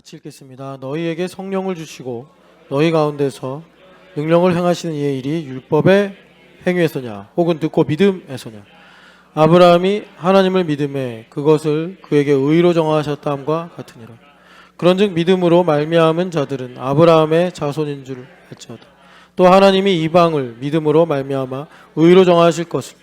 같이 읽겠습니다. 너희에게 성령을 주시고 너희 가운데서 능력을 행하시는 이의 일이 율법의 행위에서냐 혹은 듣고 믿음에서냐. 아브라함이 하나님을 믿음에 그것을 그에게 의로 정하셨다함과 같으니라. 그런즉 믿음으로 말미암은 자들은 아브라함의 자손인 줄 알지어다. 또 하나님이 이방을 믿음으로 말미암아 의로 정하실 것을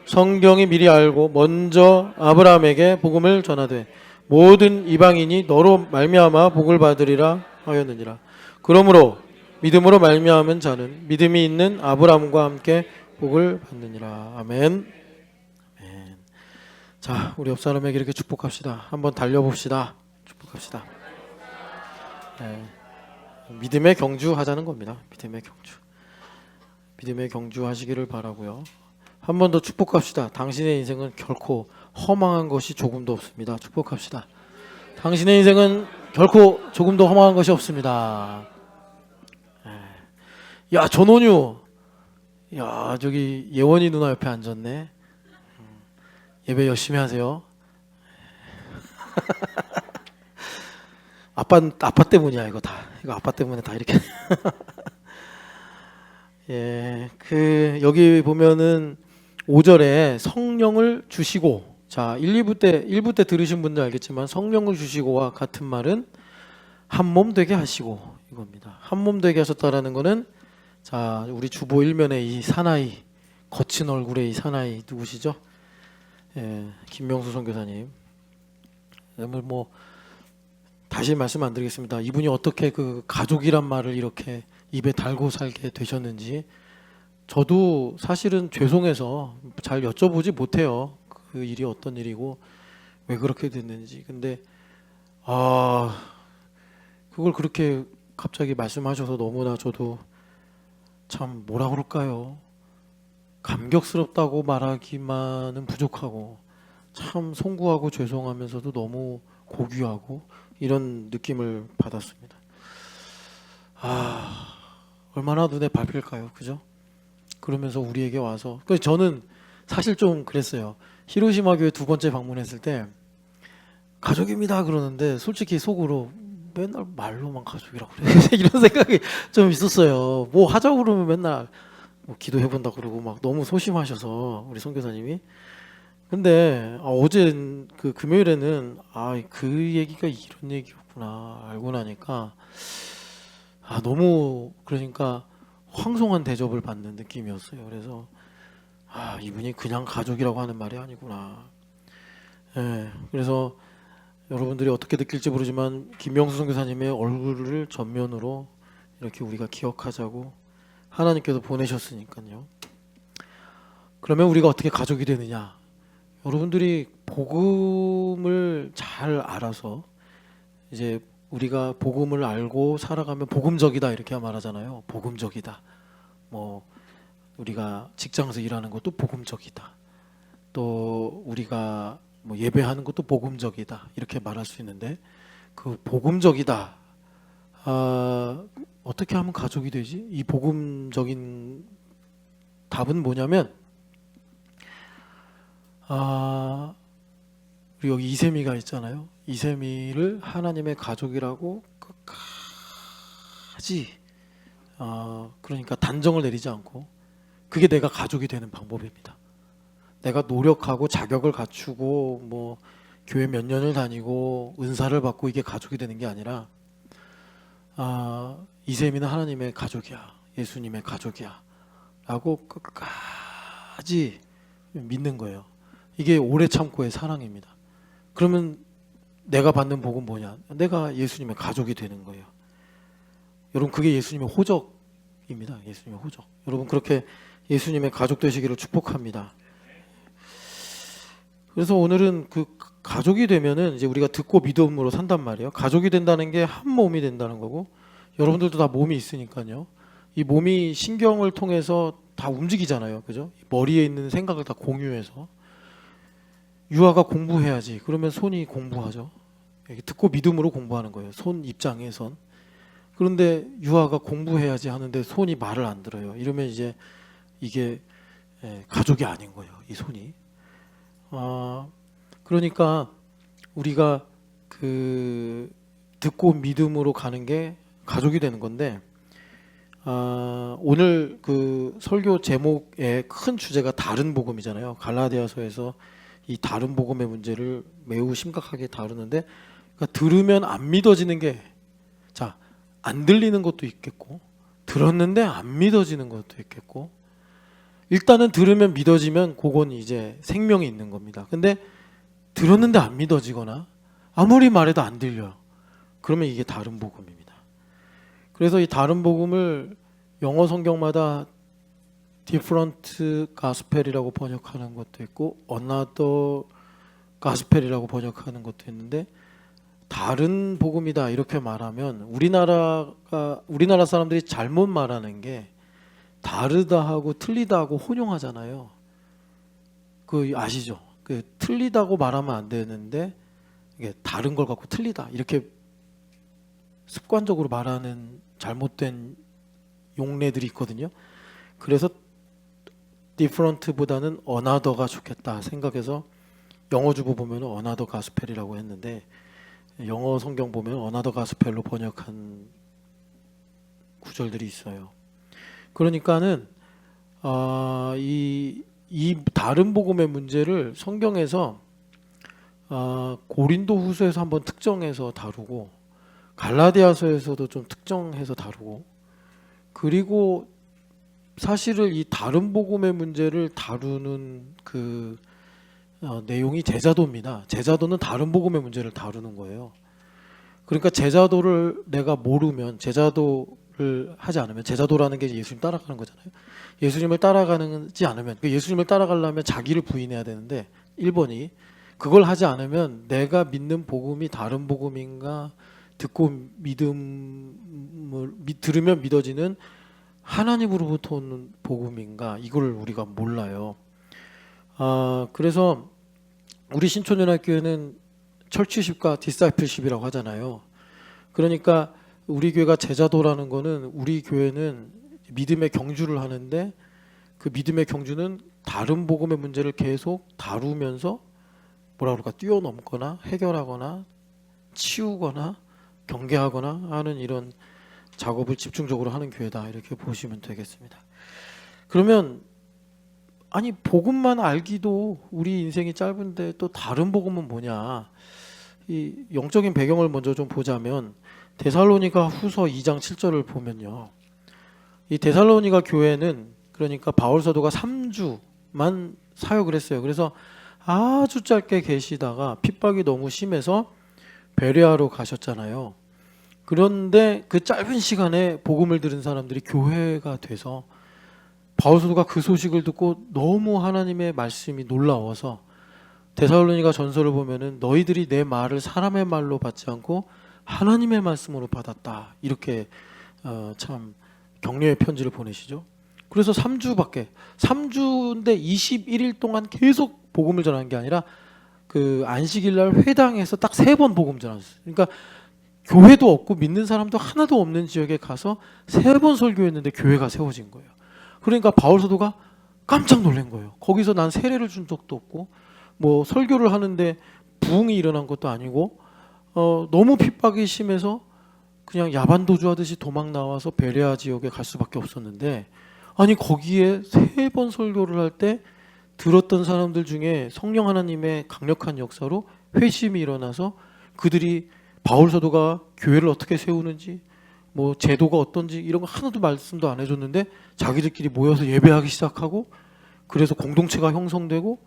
성경이 미리 알고 먼저 아브라함에게 복음을 전하되 모든 이방인이 너로 말미암아 복을 받으리라 하였느니라. 그러므로 믿음으로 말미암은 자는 믿음이 있는 아브라함과 함께 복을 받느니라. 아멘. 아멘. 자, 우리 옆 사람에게 이렇게 축복합시다. 한번 달려봅시다. 축복합시다. 네. 믿음의 경주 하자는 겁니다. 믿음의 경주. 믿음의 경주 하시기를 바라고요. 한 번 더 축복합시다. 당신의 인생은 결코 허망한 것이 조금도 없습니다. 축복합시다. 당신의 인생은 결코 조금도 허망한 것이 없습니다. 야, 전원유. 야, 저기 예원이 누나 옆에 앉았네. 예배 열심히 하세요. 아빠 때문이야, 이거 다. 이거 아빠 때문에 다 이렇게. 예, 여기 보면은 5절에 성령을 주시고, 자, 1부 때 들으신 분들 알겠지만 성령을 주시고와 같은 말은 한 몸 되게 하시고 이겁니다. 한 몸 되게 하셨다라는 거는, 자, 우리 주보 일면의 이 사나이, 거친 얼굴의 이 사나이 누구시죠? 예, 김명수 선교사님. 뭐 다시 말씀 안 드리겠습니다. 이분이 어떻게 그 가족이란 말을 이렇게 입에 달고 살게 되셨는지 저도 사실은 죄송해서 잘 여쭤보지 못해요. 그 일이 어떤 일이고 왜 그렇게 됐는지. 근데 그걸 그렇게 갑자기 말씀하셔서 너무나 저도 참 뭐라 그럴까요? 감격스럽다고 말하기만은 부족하고 참 송구하고 죄송하면서도 너무 고귀하고 이런 느낌을 받았습니다. 얼마나 눈에 밟힐까요? 그죠? 그러면서 우리에게 와서, 저는 사실 좀 그랬어요. 히로시마 교회 2번째 방문했을 때 가족입니다 그러는데 솔직히 속으로 맨날 말로만 가족이라고 그래. 이런 생각이 좀 있었어요. 뭐 하자고 그러면 맨날 뭐 기도해본다 그러고 막 너무 소심하셔서 우리 선교사님이. 근데 어제 그 금요일에는 그 얘기가 이런 얘기였구나 알고 나니까 너무, 그러니까 황송한 대접을 받는 느낌이었어요. 그래서 이분이 그냥 가족이라고 하는 말이 아니구나. 예, 그래서 여러분들이 어떻게 느낄지 모르지만 김명수 선교사님의 얼굴을 전면으로 이렇게 우리가 기억하자고 하나님께서 보내셨으니까요. 그러면 우리가 어떻게 가족이 되느냐? 여러분들이 복음을 잘 알아서, 이제 우리가 복음을 알고 살아가면 복음적이다 이렇게 말하잖아요. 복음적이다. 뭐 우리가 직장에서 일하는 것도 복음적이다. 또 우리가 뭐 예배하는 것도 복음적이다 이렇게 말할 수 있는데, 그 복음적이다 어떻게 하면 가족이 되지? 이 복음적인 답은 뭐냐면 우리 여기 이세미가 있잖아요. 이세미를 하나님의 가족이라고 끝까지 그러니까 단정을 내리지 않고, 그게 내가 가족이 되는 방법입니다. 내가 노력하고 자격을 갖추고 뭐 교회 몇 년을 다니고 은사를 받고 이게 가족이 되는 게 아니라 이세미는 하나님의 가족이야, 예수님의 가족이야 라고 끝까지 믿는 거예요. 이게 오래 참고의 사랑입니다. 그러면 내가 받는 복은 뭐냐? 내가 예수님의 가족이 되는 거예요. 여러분, 그게 예수님의 호적입니다. 예수님의 호적. 여러분, 그렇게 예수님의 가족 되시기를 축복합니다. 그래서 오늘은 그 가족이 되면은 이제 우리가 듣고 믿음으로 산단 말이에요. 가족이 된다는 게 한 몸이 된다는 거고, 여러분들도 다 몸이 있으니까요. 이 몸이 신경을 통해서 다 움직이잖아요. 그죠? 머리에 있는 생각을 다 공유해서. 유아가 공부해야지. 그러면 손이 공부하죠. 듣고 믿음으로 공부하는 거예요. 손 입장에 선. 그런데 유아가 공부해야지 하는데 손이 말을 안 들어요. 이러면 이제 이게 가족이 아닌 거예요. 이 손이. 그러니까 우리가 듣고 믿음으로 가는 게 가족이 되는 건데, 오늘 그 설교 제목의 큰 주제가 다른 복음이잖아요. 갈라디아서에서 이 다른 복음의 문제를 매우 심각하게 다루는데, 그러니까 들으면 안 믿어지는 게, 자, 안 들리는 것도 있겠고, 들었는데 안 믿어지는 것도 있겠고, 일단은 들으면 믿어지면 그건 이제 생명이 있는 겁니다. 근데 들었는데 안 믿어지거나 아무리 말해도 안 들려요. 그러면 이게 다른 복음입니다. 그래서 이 다른 복음을 영어 성경마다 different gospel이라고 번역하는 것도 있고 another gospel이라고 번역하는 것도 있는데, 다른 복음이다 이렇게 말하면 우리나라 사람들이 잘못 말하는 게 다르다 하고 틀리다 하고 혼용하잖아요. 그 아시죠? 그 틀리다고 말하면 안 되는데 이게 다른 걸 갖고 틀리다 이렇게 습관적으로 말하는 잘못된 용례들이 있거든요. 그래서 different보다는 another가 좋겠다 생각해서 영어 주보 보면 another gospel이라고 했는데, 영어 성경 보면 another gospel로 번역한 구절들이 있어요. 그러니까는 이 다른 복음의 문제를 성경에서 고린도후서에서 한번 특정해서 다루고, 갈라디아서에서도 좀 특정해서 다루고, 그리고 사실은 이 다른 복음의 문제를 다루는 그 내용이 제자도입니다. 제자도는 다른 복음의 문제를 다루는 거예요. 그러니까 제자도를 내가 모르면, 제자도를 하지 않으면, 제자도라는 게 예수님 따라가는 거잖아요. 예수님을 따라가지 않으면, 예수님을 따라가려면 자기를 부인해야 되는데 1번이 그걸 하지 않으면 내가 믿는 복음이 다른 복음인가, 듣고 들으면 믿어지는 하나님으로부터 오는 복음인가, 이걸 우리가 몰라요. 그래서 우리 신촌연합교회는 철치십과 디사이플십이라고 하잖아요. 그러니까 우리 교회가 제자도라는 거는, 우리 교회는 믿음의 경주를 하는데 그 믿음의 경주는 다른 복음의 문제를 계속 다루면서 뭐라 그럴까, 뛰어넘거나 해결하거나 치우거나 경계하거나 하는 이런 작업을 집중적으로 하는 교회다 이렇게 보시면 되겠습니다. 그러면 아니 복음만 알기도 우리 인생이 짧은데 또 다른 복음은 뭐냐, 이 영적인 배경을 먼저 좀 보자면 데살로니가 후서 2장 7절을 보면요, 이 데살로니가 교회는 그러니까 바울 사도가 3주만 사역을 했어요. 그래서 아주 짧게 계시다가 핍박이 너무 심해서 베레아로 가셨잖아요. 그런데 그 짧은 시간에 복음을 들은 사람들이 교회가 돼서 바울 사도가 그 소식을 듣고 너무 하나님의 말씀이 놀라워서 데살로니가 전서를 보면은 너희들이 내 말을 사람의 말로 받지 않고 하나님의 말씀으로 받았다 이렇게 참 격려의 편지를 보내시죠. 그래서 3주인데 21일 동안 계속 복음을 전하는 게 아니라 그 안식일날 회당에서 딱 3번 복음 전했어요. 그러니까 교회도 없고 믿는 사람도 하나도 없는 지역에 가서 3번 설교했는데 교회가 세워진 거예요. 그러니까 바울 사도가 깜짝 놀란 거예요. 거기서 난 세례를 준 적도 없고 뭐 설교를 하는데 부흥이 일어난 것도 아니고 너무 핍박이 심해서 그냥 야반도주하듯이 도망 나와서 베레아 지역에 갈 수밖에 없었는데, 아니 거기에 3번 설교를 할 때 들었던 사람들 중에 성령 하나님의 강력한 역사로 회심이 일어나서 그들이 바울 사도가 교회를 어떻게 세우는지 뭐 제도가 어떤지 이런 거 하나도 말씀도 안 해줬는데 자기들끼리 모여서 예배하기 시작하고, 그래서 공동체가 형성되고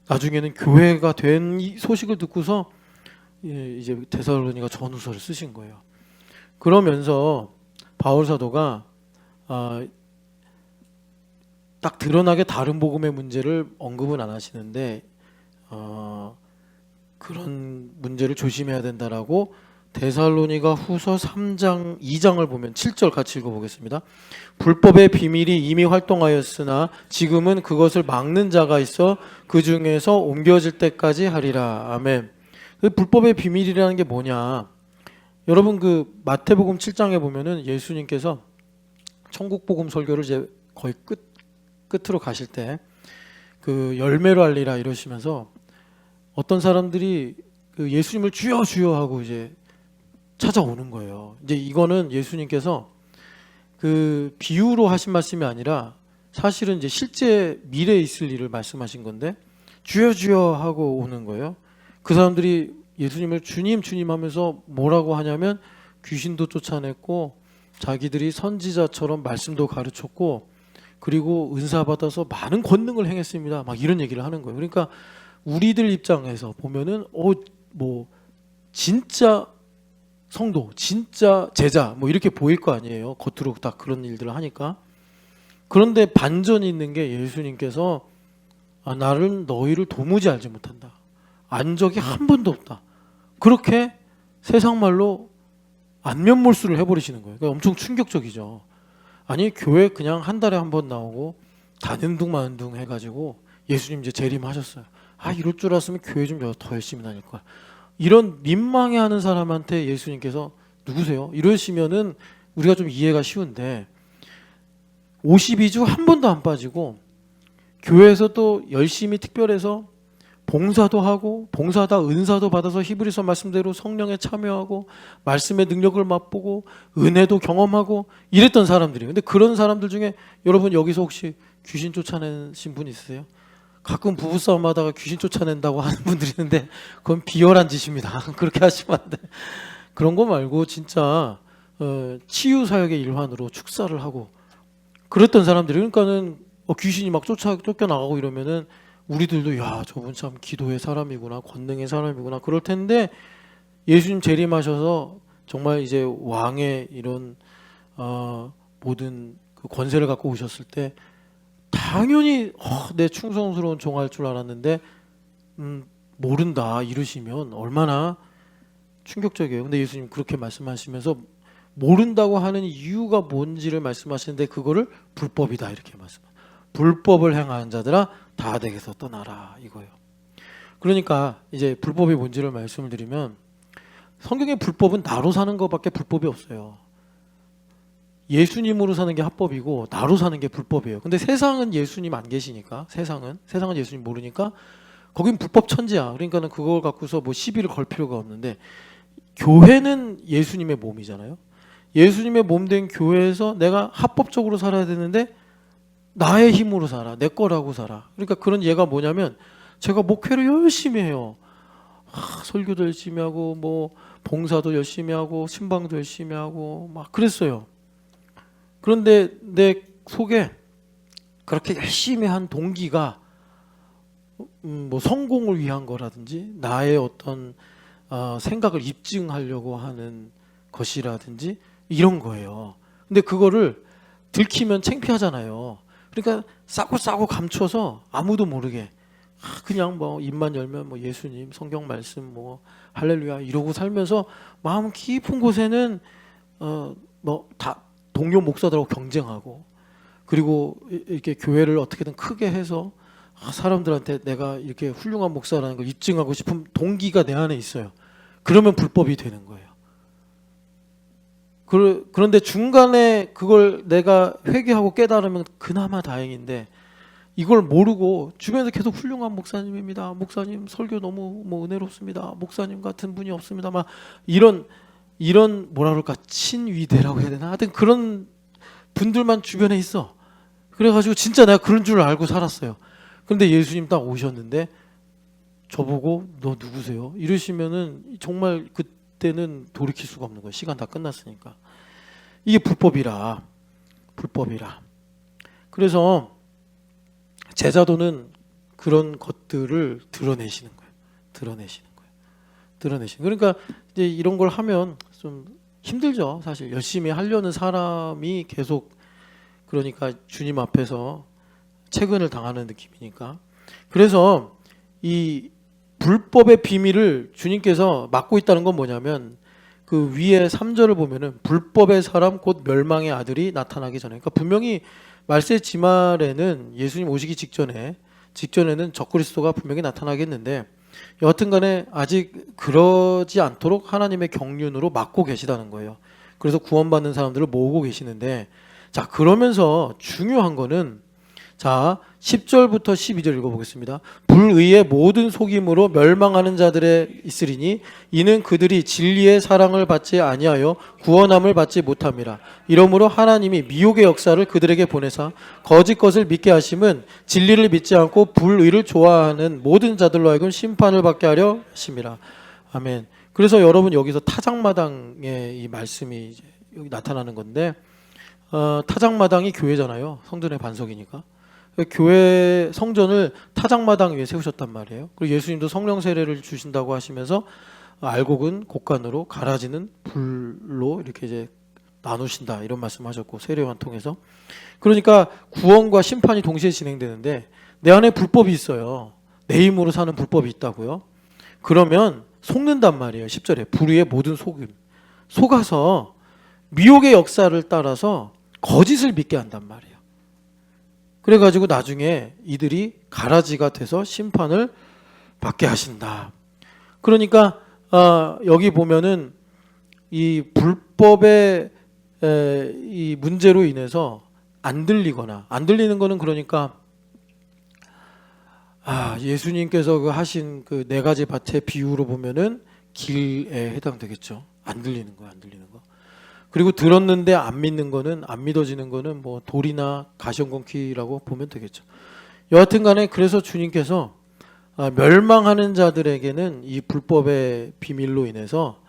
나중에는 교회가 된 이 소식을 듣고서 이제 데살로니가 전후서를 쓰신 거예요. 그러면서 바울 사도가 딱 드러나게 다른 복음의 문제를 언급은 안 하시는데 그런 문제를 조심해야 된다라고 데살로니가 후서 3장 2장을 보면 7절 같이 읽어보겠습니다. 불법의 비밀이 이미 활동하였으나 지금은 그것을 막는 자가 있어 그 중에서 옮겨질 때까지 하리라. 아멘. 그 불법의 비밀이라는 게 뭐냐, 여러분 그 마태복음 7장에 보면은 예수님께서 천국복음 설교를 이제 거의 끝으로 가실 때 그 열매로 알리라 이러시면서 어떤 사람들이 그 예수님을 주여 주여 하고 이제 찾아오는 거예요. 이제 이거는 예수님께서 그 비유로 하신 말씀이 아니라 사실은 이제 실제 미래에 있을 일을 말씀하신 건데 주여 주여 하고 오는 거예요. 그 사람들이 예수님을 주님 주님 하면서 뭐라고 하냐면 귀신도 쫓아냈고 자기들이 선지자처럼 말씀도 가르쳤고 그리고 은사 받아서 많은 권능을 행했습니다. 막 이런 얘기를 하는 거예요. 그러니까 우리들 입장에서 보면은 뭐 진짜 성도, 진짜 제자 뭐 이렇게 보일 거 아니에요. 겉으로 다 그런 일들을 하니까. 그런데 반전이 있는 게 예수님께서 나를 너희를 도무지 알지 못한다. 안 적이 한 번도 없다. 그렇게 세상 말로 안면몰수를 해버리시는 거예요. 그러니까 엄청 충격적이죠. 아니 교회 그냥 한 달에 한 번 나오고 다는 둥 마는 둥 해가지고 예수님 이제 재림하셨어요. 이럴 줄 알았으면 교회 좀 더 열심히 다닐 거야. 이런 민망해하는 사람한테 예수님께서 누구세요? 이러시면은 우리가 좀 이해가 쉬운데 52주 한 번도 안 빠지고 교회에서 또 열심히 특별해서 봉사도 하고 봉사다 은사도 받아서 히브리서 말씀대로 성령에 참여하고 말씀의 능력을 맛보고 은혜도 경험하고 이랬던 사람들이에요. 근데 그런 사람들 중에 여러분 여기서 혹시 귀신 쫓아내신 분 있으세요? 가끔 부부싸움 하다가 귀신 쫓아낸다고 하는 분들이 있는데 그건 비열한 짓입니다. 그렇게 하시면 안 돼. 그런 거 말고 진짜 치유사역의 일환으로 축사를 하고 그랬던 사람들이 그러니까는 귀신이 막 쫓겨나가고 이러면은 우리들도 야 저분 참 기도의 사람이구나 권능의 사람이구나 그럴 텐데 예수님 재림하셔서 정말 이제 왕의 이런 모든 그 권세를 갖고 오셨을 때 당연히 내 충성스러운 종할 줄 알았는데 모른다 이러시면 얼마나 충격적이에요. 근데 예수님 그렇게 말씀하시면서 모른다고 하는 이유가 뭔지를 말씀하시는데 그거를 불법이다 이렇게 말씀합니다. 불법을 행하는 자들아 다 댁에서 떠나라 이거예요. 그러니까 이제 불법이 뭔지를 말씀을 드리면 성경의 불법은 나로 사는 것밖에 불법이 없어요. 예수님으로 사는 게 합법이고 나로 사는 게 불법이에요. 근데 세상은 예수님 안 계시니까 세상은 예수님 모르니까 거긴 불법 천지야. 그러니까는 그걸 갖고서 뭐 시비를 걸 필요가 없는데 교회는 예수님의 몸이잖아요. 예수님의 몸 된 교회에서 내가 합법적으로 살아야 되는데 나의 힘으로 살아. 내 거라고 살아. 그러니까 그런 예가 뭐냐면 제가 목회를 열심히 해요. 설교도 열심히 하고 뭐 봉사도 열심히 하고 신방도 열심히 하고 막 그랬어요. 그런데 내 속에 그렇게 열심히 한 동기가 뭐 성공을 위한 거라든지 나의 어떤 생각을 입증하려고 하는 것이라든지 이런 거예요. 근데 그거를 들키면 창피하잖아요. 그러니까 싸고 감춰서 아무도 모르게 그냥 뭐 입만 열면 뭐 예수님 성경 말씀 뭐 할렐루야 이러고 살면서 마음 깊은 곳에는 뭐 다 동료 목사들하고 경쟁하고 그리고 이렇게 교회를 어떻게든 크게 해서 사람들한테 내가 이렇게 훌륭한 목사라는 걸 입증하고 싶은 동기가 내 안에 있어요. 그러면 불법이 되는 거예요. 그런데 중간에 그걸 내가 회개하고 깨달으면 그나마 다행인데 이걸 모르고 주변에서 계속 훌륭한 목사님입니다. 목사님 설교 너무 뭐 은혜롭습니다. 목사님 같은 분이 없습니다. 막 이런 뭐라 그럴까 친위대라고 해야 되나? 하여튼 그런 분들만 주변에 있어. 그래가지고 진짜 내가 그런 줄 알고 살았어요. 그런데 예수님 딱 오셨는데 저보고 너 누구세요? 이러시면은 정말 그때는 돌이킬 수가 없는 거예요. 시간 다 끝났으니까. 이게 불법이라. 그래서 제자도는 그런 것들을 드러내시는 거예요. 그러니까 이제 이런 걸 하면 좀 힘들죠. 사실 열심히 하려는 사람이 계속 그러니까 주님 앞에서 채근을 당하는 느낌이니까. 그래서 이 불법의 비밀을 주님께서 막고 있다는 건 뭐냐면 그 위에 3절을 보면은 불법의 사람 곧 멸망의 아들이 나타나기 전에 그러니까 분명히 말세 지말에는 예수님 오시기 직전에는 적그리스도가 분명히 나타나겠는데 여하튼간에 아직 그러지 않도록 하나님의 경륜으로 막고 계시다는 거예요. 그래서 구원받는 사람들을 모으고 계시는데 자 그러면서 중요한 거는 자 10절부터 12절 읽어보겠습니다. 불의의 모든 속임으로 멸망하는 자들에 있으리니 이는 그들이 진리의 사랑을 받지 아니하여 구원함을 받지 못함이라. 이러므로 하나님이 미혹의 역사를 그들에게 보내사 거짓 것을 믿게 하심은 진리를 믿지 않고 불의를 좋아하는 모든 자들로 하여금 심판을 받게 하려 하심이라. 아멘. 그래서 여러분 여기서 타작마당의 이 말씀이 이제 여기 나타나는 건데, 타작마당이 교회잖아요. 성전의 반석이니까. 교회 성전을 타작마당 위에 세우셨단 말이에요. 그리고 예수님도 성령 세례를 주신다고 하시면서 알곡은 곡간으로 가라지는 불로 이렇게 이제 나누신다 이런 말씀하셨고, 세례요한 통해서. 그러니까 구원과 심판이 동시에 진행되는데 내 안에 불법이 있어요. 내 힘으로 사는 불법이 있다고요. 그러면 속는단 말이에요. 10절에 불의의 모든 속임, 속아서 미혹의 역사를 따라서 거짓을 믿게 한단 말이에요. 그래가지고 나중에 이들이 가라지가 돼서 심판을 받게 하신다. 그러니까 여기 보면은 이 불법의 이 문제로 인해서 안 들리거나, 안 들리는 거는 그러니까 예수님께서 그 하신 그 네 가지 밭의 비유로 보면은 길에 해당되겠죠. 안 들리는 거, 안 들리는 거. 그리고 들었는데 안 믿는 거는, 안 믿어지는 거는 뭐 돌이나 가시온건키라고 보면 되겠죠. 여하튼 간에 그래서 주님께서 멸망하는 자들에게는 이 불법의 비밀로 인해서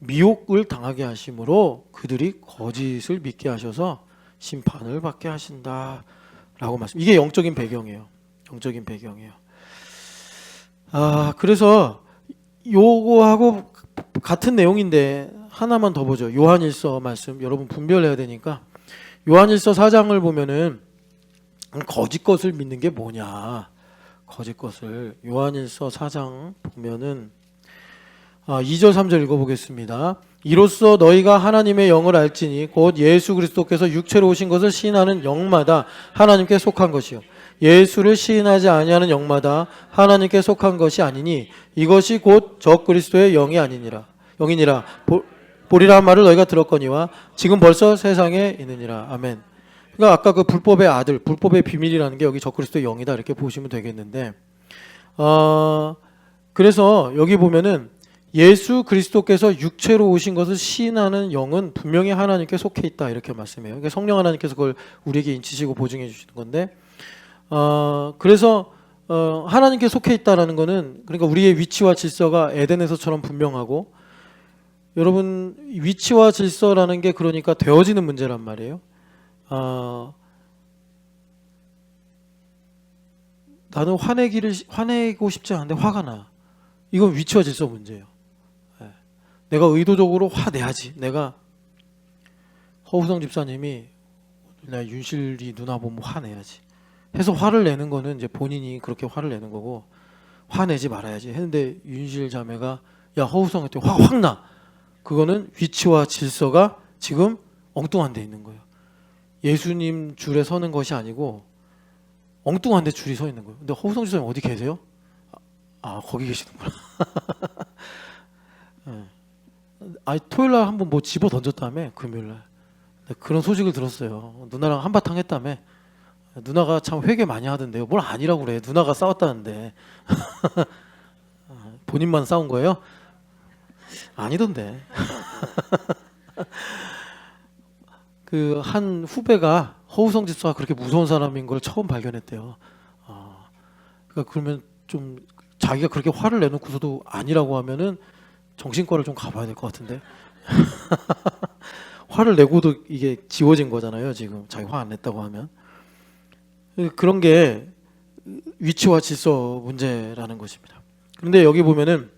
미혹을 당하게 하심으로 그들이 거짓을 믿게 하셔서 심판을 받게 하신다라고 말씀. 이게 영적인 배경이에요. 영적인 배경이에요. 그래서 요거하고 같은 내용인데 하나만 더 보죠. 요한일서 말씀 여러분 분별해야 되니까, 요한일서 4장을 보면은 거짓 것을 믿는 게 뭐냐, 거짓 것을. 요한일서 4장 보면은 2절 3절 읽어보겠습니다. 이로써 너희가 하나님의 영을 알지니 곧 예수 그리스도께서 육체로 오신 것을 시인하는 영마다 하나님께 속한 것이요 예수를 시인하지 아니하는 영마다 하나님께 속한 것이 아니니 이것이 곧 적 그리스도의 영이 아니니라. 영이니라. 보리라 한 말을 너희가 들었거니와 지금 벌써 세상에 있느니라. 아멘. 그러니까 아까 그 불법의 아들, 불법의 비밀이라는 게 여기 적 그리스도의 영이다 이렇게 보시면 되겠는데, 그래서 여기 보면은 예수 그리스도께서 육체로 오신 것을 시인하는 영은 분명히 하나님께 속해 있다 이렇게 말씀해요. 그러니까 성령 하나님께서 그걸 우리에게 인치시고 보증해 주시는 건데, 그래서 하나님께 속해 있다라는 거는, 그러니까 우리의 위치와 질서가 에덴에서처럼 분명하고, 여러분 위치와 질서라는 게 그러니까 되어지는 문제란 말이에요. 나는 화내고 싶지 않은데 화가 나. 이건 위치와 질서 문제예요. 내가 의도적으로 화내야지. 내가 허우성 집사님이 나 윤실이 누나 보면 화내야지 해서 화를 내는 거는 이제 본인이 그렇게 화를 내는 거고, 화내지 말아야지 했는데 윤실 자매가 야 허우성한테 화가 확 나. 그거는 위치와 질서가 지금 엉뚱한 데 있는 거예요. 예수님 줄에 서는 것이 아니고 엉뚱한 데 줄이 서 있는 거예요. 근데 허우성 집사님 어디 계세요? 거기 계시는구나. 토요일날 한번 뭐 집어 던졌다며, 금요일날. 그런 소식을 들었어요. 누나랑 한바탕 했다며. 누나가 참 회개 많이 하던데요. 뭘 아니라고 그래. 누나가 싸웠다는데. 본인만 싸운 거예요? 아니던데. 그 한 후배가 허우성 집사가 그렇게 무서운 사람인 걸 처음 발견했대요. 그러니까 그러면 좀 자기가 그렇게 화를 내놓고서도 아니라고 하면은 정신과를 좀 가봐야 될 것 같은데. 화를 내고도 이게 지워진 거잖아요. 지금 자기 화 안 냈다고 하면. 그런 게 위치와 질서 문제라는 것입니다. 그런데 여기 보면은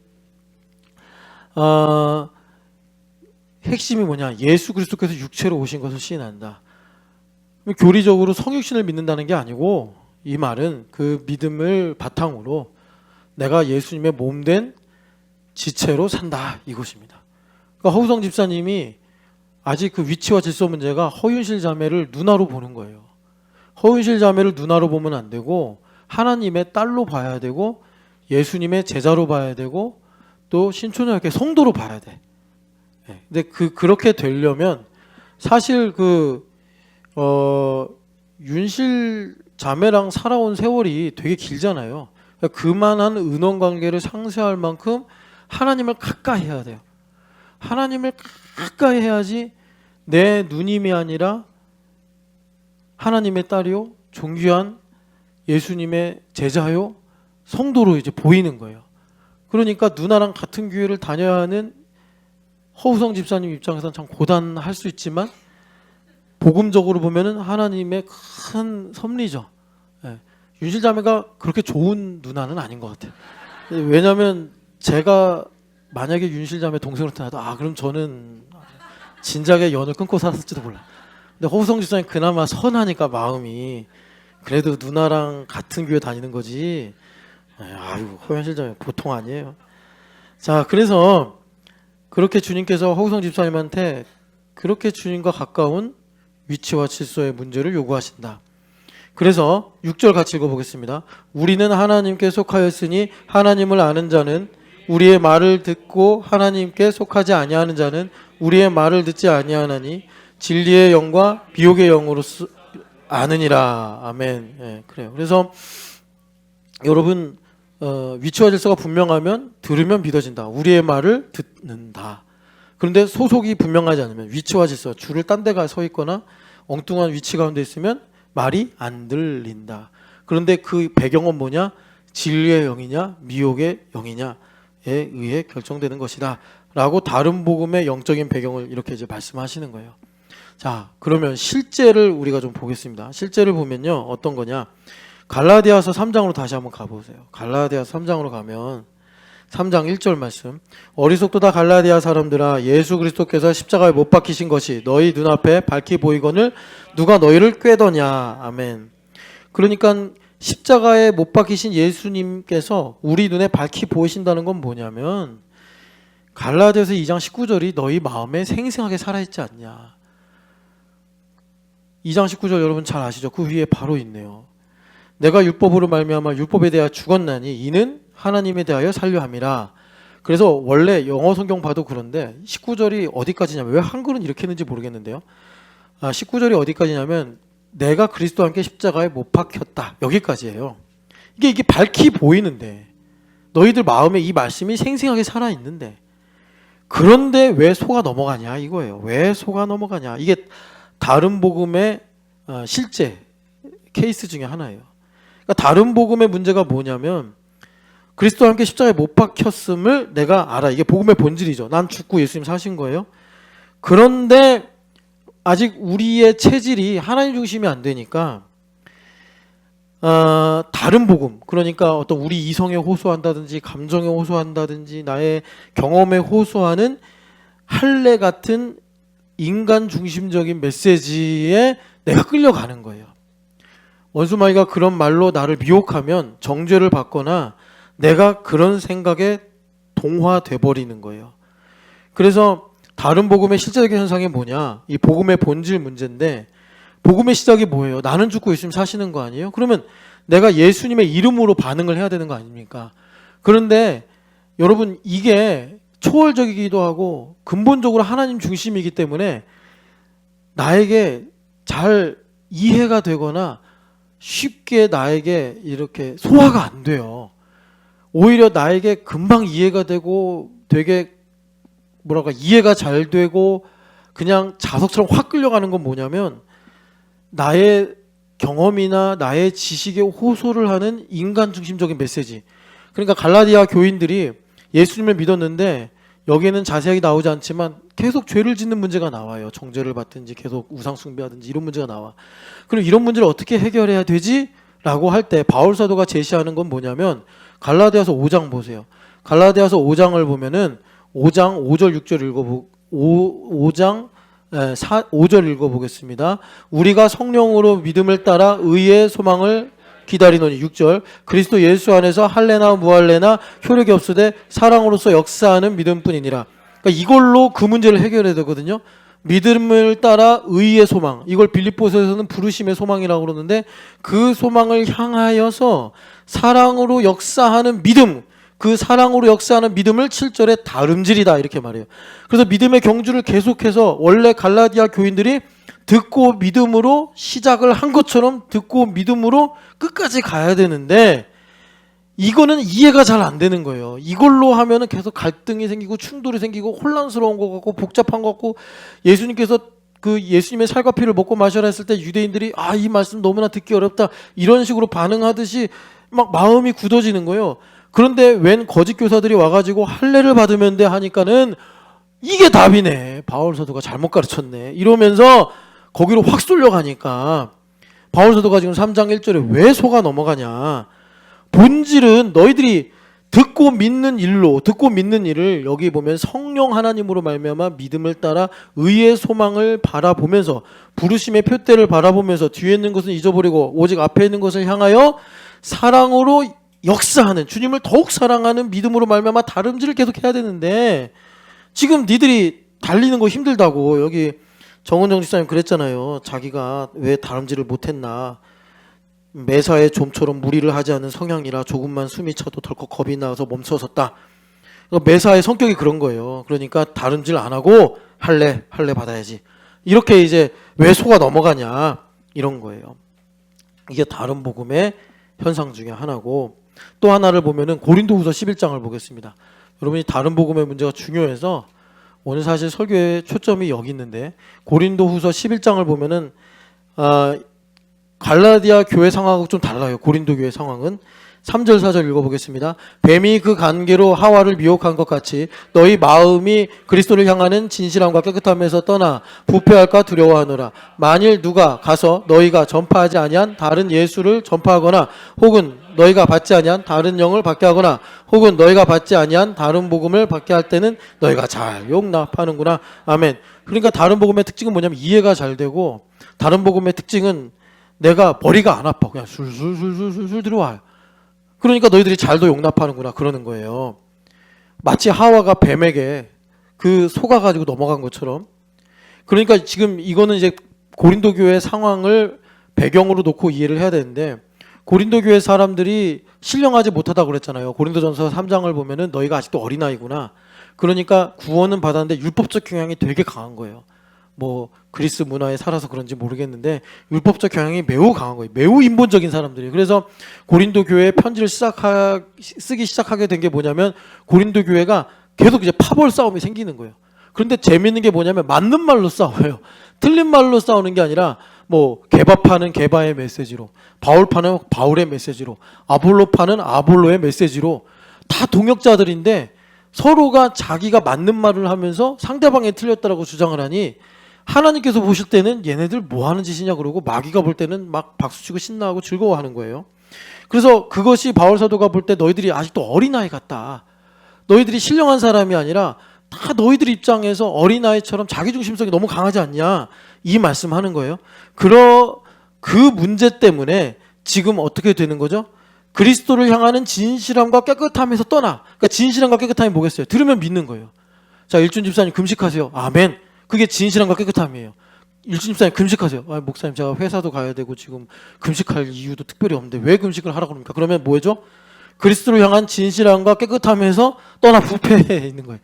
핵심이 뭐냐, 예수 그리스도께서 육체로 오신 것을 시인한다. 교리적으로 성육신을 믿는다는 게 아니고, 이 말은 그 믿음을 바탕으로 내가 예수님의 몸된 지체로 산다 이것입니다. 그러니까 허우성 집사님이 아직 그 위치와 질서 문제가 허윤실 자매를 누나로 보는 거예요. 허윤실 자매를 누나로 보면 안 되고 하나님의 딸로 봐야 되고 예수님의 제자로 봐야 되고 또 신촌역의 성도로 봐야 돼. 근데 그렇게 되려면 사실 윤실 자매랑 살아온 세월이 되게 길잖아요. 그러니까 그만한 은원 관계를 상쇄할 만큼 하나님을 가까이 해야 돼요. 하나님을 가까이 해야지 내 누님이 아니라 하나님의 딸이요, 존귀한 예수님의 제자요, 성도로 이제 보이는 거예요. 그러니까 누나랑 같은 교회를 다녀야 하는 허우성 집사님 입장에서는 참 고단할 수 있지만 복음적으로 보면은 하나님의 큰 섭리죠. 예. 윤실자매가 그렇게 좋은 누나는 아닌 것 같아요. 왜냐하면 제가 만약에 윤실자매 동생으로 태어나도 그럼 저는 진작에 연을 끊고 살았을지도 몰라. 근데 허우성 집사님 그나마 선하니까 마음이 그래도 누나랑 같은 교회 다니는 거지. 아유, 허현실자매 보통 아니에요. 자, 그래서 그렇게 주님께서 허우성 집사님한테 그렇게 주님과 가까운 위치와 질서의 문제를 요구하신다. 그래서 6절 같이 읽어보겠습니다. 우리는 하나님께 속하였으니 하나님을 아는 자는 우리의 말을 듣고 하나님께 속하지 아니하는 자는 우리의 말을 듣지 아니하나니 진리의 영과 비옥의 영으로 아느니라. 아멘. 예, 그래요. 그래서 여러분 위치와 질서가 분명하면 들으면 믿어진다. 우리의 말을 듣는다. 그런데 소속이 분명하지 않으면 위치와 질서, 줄을 딴 데가 서 있거나 엉뚱한 위치 가운데 있으면 말이 안 들린다. 그런데 그 배경은 뭐냐? 진리의 영이냐 미혹의 영이냐에 의해 결정되는 것이다 라고 다른 복음의 영적인 배경을 이렇게 이제 말씀하시는 거예요. 자, 그러면 실제를 우리가 좀 보겠습니다. 실제를 보면요, 어떤 거냐? 갈라디아서 3장으로 다시 한번 가보세요. 갈라디아서 3장으로 가면 3장 1절 말씀. 어리석도다 갈라디아 사람들아, 예수 그리스도께서 십자가에 못 박히신 것이 너희 눈앞에 밝히 보이거늘 누가 너희를 꾀더냐. 아멘. 그러니까 십자가에 못 박히신 예수님께서 우리 눈에 밝히 보이신다는 건 뭐냐면 갈라디아서 2장 19절이 너희 마음에 생생하게 살아있지 않냐. 2장 19절 여러분 잘 아시죠? 그 위에 바로 있네요. 내가 율법으로 말미암아 율법에 대하여 죽었나니 이는 하나님에 대하여 살려 함이라. 그래서 원래 영어 성경 봐도 그런데 19절이 어디까지냐면, 왜 한글은 이렇게 했는지 모르겠는데요. 19절이 어디까지냐면 내가 그리스도와 함께 십자가에 못 박혔다. 여기까지예요. 이게 밝히 보이는데, 너희들 마음에 이 말씀이 생생하게 살아있는데, 그런데 왜 소가 넘어가냐 이거예요. 왜 소가 넘어가냐. 이게 다른 복음의 실제 케이스 중에 하나예요. 그러니까 다른 복음의 문제가 뭐냐면 그리스도와 함께 십자가에 못 박혔음을 내가 알아. 이게 복음의 본질이죠. 난 죽고 예수님 사신 거예요. 그런데 아직 우리의 체질이 하나님 중심이 안 되니까 다른 복음, 그러니까 어떤 우리 이성에 호소한다든지 감정에 호소한다든지 나의 경험에 호소하는 할례 같은 인간 중심적인 메시지에 내가 끌려가는 거예요. 원수마귀가 그런 말로 나를 미혹하면 정죄를 받거나 내가 그런 생각에 동화돼 버리는 거예요. 그래서 다른 복음의 실제적인 현상이 뭐냐? 이 복음의 본질 문제인데, 복음의 시작이 뭐예요? 나는 죽고 예수님 사시는 거 아니에요? 그러면 내가 예수님의 이름으로 반응을 해야 되는 거 아닙니까? 그런데 여러분, 이게 초월적이기도 하고 근본적으로 하나님 중심이기 때문에 나에게 잘 이해가 되거나 쉽게 나에게 이렇게 소화가 안 돼요. 오히려 나에게 금방 이해가 되고 되게 이해가 잘 되고 그냥 자석처럼 확 끌려가는 건 뭐냐면 나의 경험이나 나의 지식에 호소를 하는 인간 중심적인 메시지. 그러니까 갈라디아 교인들이 예수님을 믿었는데 여기에는 자세하게 나오지 않지만 계속 죄를 짓는 문제가 나와요. 정죄를 받든지 계속 우상 숭배하든지 이런 문제가 나와. 그럼 이런 문제를 어떻게 해결해야 되지? 라고 할 때 바울 사도가 제시하는 건 뭐냐면 갈라디아서 5장 보세요. 갈라디아서 5장을 보면은 5장 5절 6절 5장 5절 읽어보겠습니다. 우리가 성령으로 믿음을 따라 의의 소망을 기다리노니 6절 그리스도 예수 안에서 할례나 무할례나 효력이 없으되 사랑으로서 역사하는 믿음뿐이니라. 그러니까 이걸로 그 문제를 해결해야 되거든요. 믿음을 따라 의의 소망, 이걸 빌립보서에서는 부르심의 소망이라고 그러는데 그 소망을 향하여서 사랑으로 역사하는 믿음, 그 사랑으로 역사하는 믿음을 7절에 다름질이다 이렇게 말해요. 그래서 믿음의 경주를 계속해서 원래 갈라디아 교인들이 듣고 믿음으로 시작을 한 것처럼 듣고 믿음으로 끝까지 가야 되는데 이거는 이해가 잘 안 되는 거예요. 이걸로 하면은 계속 갈등이 생기고 충돌이 생기고 혼란스러운 것 같고 복잡한 것 같고 예수님께서 그 예수님의 살과 피를 먹고 마셔라 했을 때 유대인들이 이 말씀 너무나 듣기 어렵다 이런 식으로 반응하듯이 막 마음이 굳어지는 거예요. 그런데 웬 거짓 교사들이 와가지고 할례를 받으면 돼 하니까는 이게 답이네. 바울 사도가 잘못 가르쳤네. 이러면서 거기로 확 쏠려가니까 바울 사도가 지금 3장 1절에 왜 속아 넘어가냐. 본질은 너희들이 듣고 믿는 일을 여기 보면 성령 하나님으로 말미암아 믿음을 따라 의의 소망을 바라보면서 부르심의 표대를 바라보면서 뒤에 있는 것은 잊어버리고 오직 앞에 있는 것을 향하여 사랑으로 역사하는 주님을 더욱 사랑하는 믿음으로 말미암아 다름질을 계속 해야 되는데 지금 니들이 달리는 거 힘들다고 여기 정은정 집사님 그랬잖아요. 자기가 왜 다름질을 못했나. 매사에 좀처럼 무리를 하지 않는 성향이라 조금만 숨이 차도 덜컥 겁이 나서 멈춰섰다. 매사의 성격이 그런 거예요. 그러니까 다름질 안 하고 할례 받아야지. 이렇게 이제 왜 속아 넘어가냐 이런 거예요. 이게 다른 복음의 현상 중에 하나고 또 하나를 보면은 고린도후서 11장을 보겠습니다. 여러분이 다른 복음의 문제가 중요해서 오늘 사실 설교의 초점이 여기 있는데 고린도후서 11장을 보면은 갈라디아 교회 상황하고 좀 달라요. 고린도 교회 상황은 3절 4절 읽어보겠습니다. 뱀이 그 관계로 하와를 미혹한 것 같이 너희 마음이 그리스도를 향하는 진실함과 깨끗함에서 떠나 부패할까 두려워하노라. 만일 누가 가서 너희가 전파하지 아니한 다른 예수를 전파하거나 혹은 너희가 받지 아니한 다른 영을 받게 하거나 혹은 너희가 받지 아니한 다른 복음을 받게 할 때는 너희가 잘 용납하는구나. 아멘. 그러니까 다른 복음의 특징은 뭐냐면 이해가 잘 되고 다른 복음의 특징은 내가 머리가 안 아파. 그냥 술술술술술 들어와요. 그러니까 너희들이 잘도 용납하는구나 그러는 거예요. 마치 하와가 뱀에게 그 속아가지고 넘어간 것처럼. 그러니까 지금 이거는 이제 고린도 교회 상황을 배경으로 놓고 이해를 해야 되는데 고린도 교회 사람들이 신령하지 못하다고 그랬잖아요. 고린도전서 3장을 보면은 너희가 아직도 어린아이구나. 그러니까 구원은 받았는데 율법적 경향이 되게 강한 거예요. 뭐 그리스 문화에 살아서 그런지 모르겠는데 율법적 경향이 매우 강한 거예요. 매우 인본적인 사람들이에요. 그래서 고린도 교회에 편지를 쓰기 시작하게 된 게 뭐냐면 고린도 교회가 계속 이제 파벌 싸움이 생기는 거예요. 그런데 재밌는 게 뭐냐면 맞는 말로 싸워요. 틀린 말로 싸우는 게 아니라 뭐 개바파는 개바의 메시지로, 바울파는 바울의 메시지로, 아볼로파는 아볼로의 메시지로 다 동역자들인데 서로가 자기가 맞는 말을 하면서 상대방이 틀렸다라고 주장을 하니 하나님께서 보실 때는 얘네들 뭐 하는 짓이냐 그러고 마귀가 볼 때는 막 박수치고 신나하고 즐거워하는 거예요. 그래서 그것이 바울 사도가 볼 때 너희들이 아직도 어린아이 같다. 너희들이 신령한 사람이 아니라 다 너희들 입장에서 어린아이처럼 자기중심성이 너무 강하지 않냐 이 말씀하는 거예요. 그 문제 때문에 지금 어떻게 되는 거죠? 그리스도를 향하는 진실함과 깨끗함에서 떠나. 그러니까 진실함과 깨끗함이 뭐겠어요? 들으면 믿는 거예요. 자, 일준 집사님 금식하세요. 아멘. 그게 진실함과 깨끗함이에요. 일준 집사님 금식하세요. 목사님 제가 회사도 가야 되고 지금 금식할 이유도 특별히 없는데 왜 금식을 하라고 그럽니까? 그러면 뭐죠? 그리스도를 향한 진실함과 깨끗함에서 떠나 부패해 있는 거예요.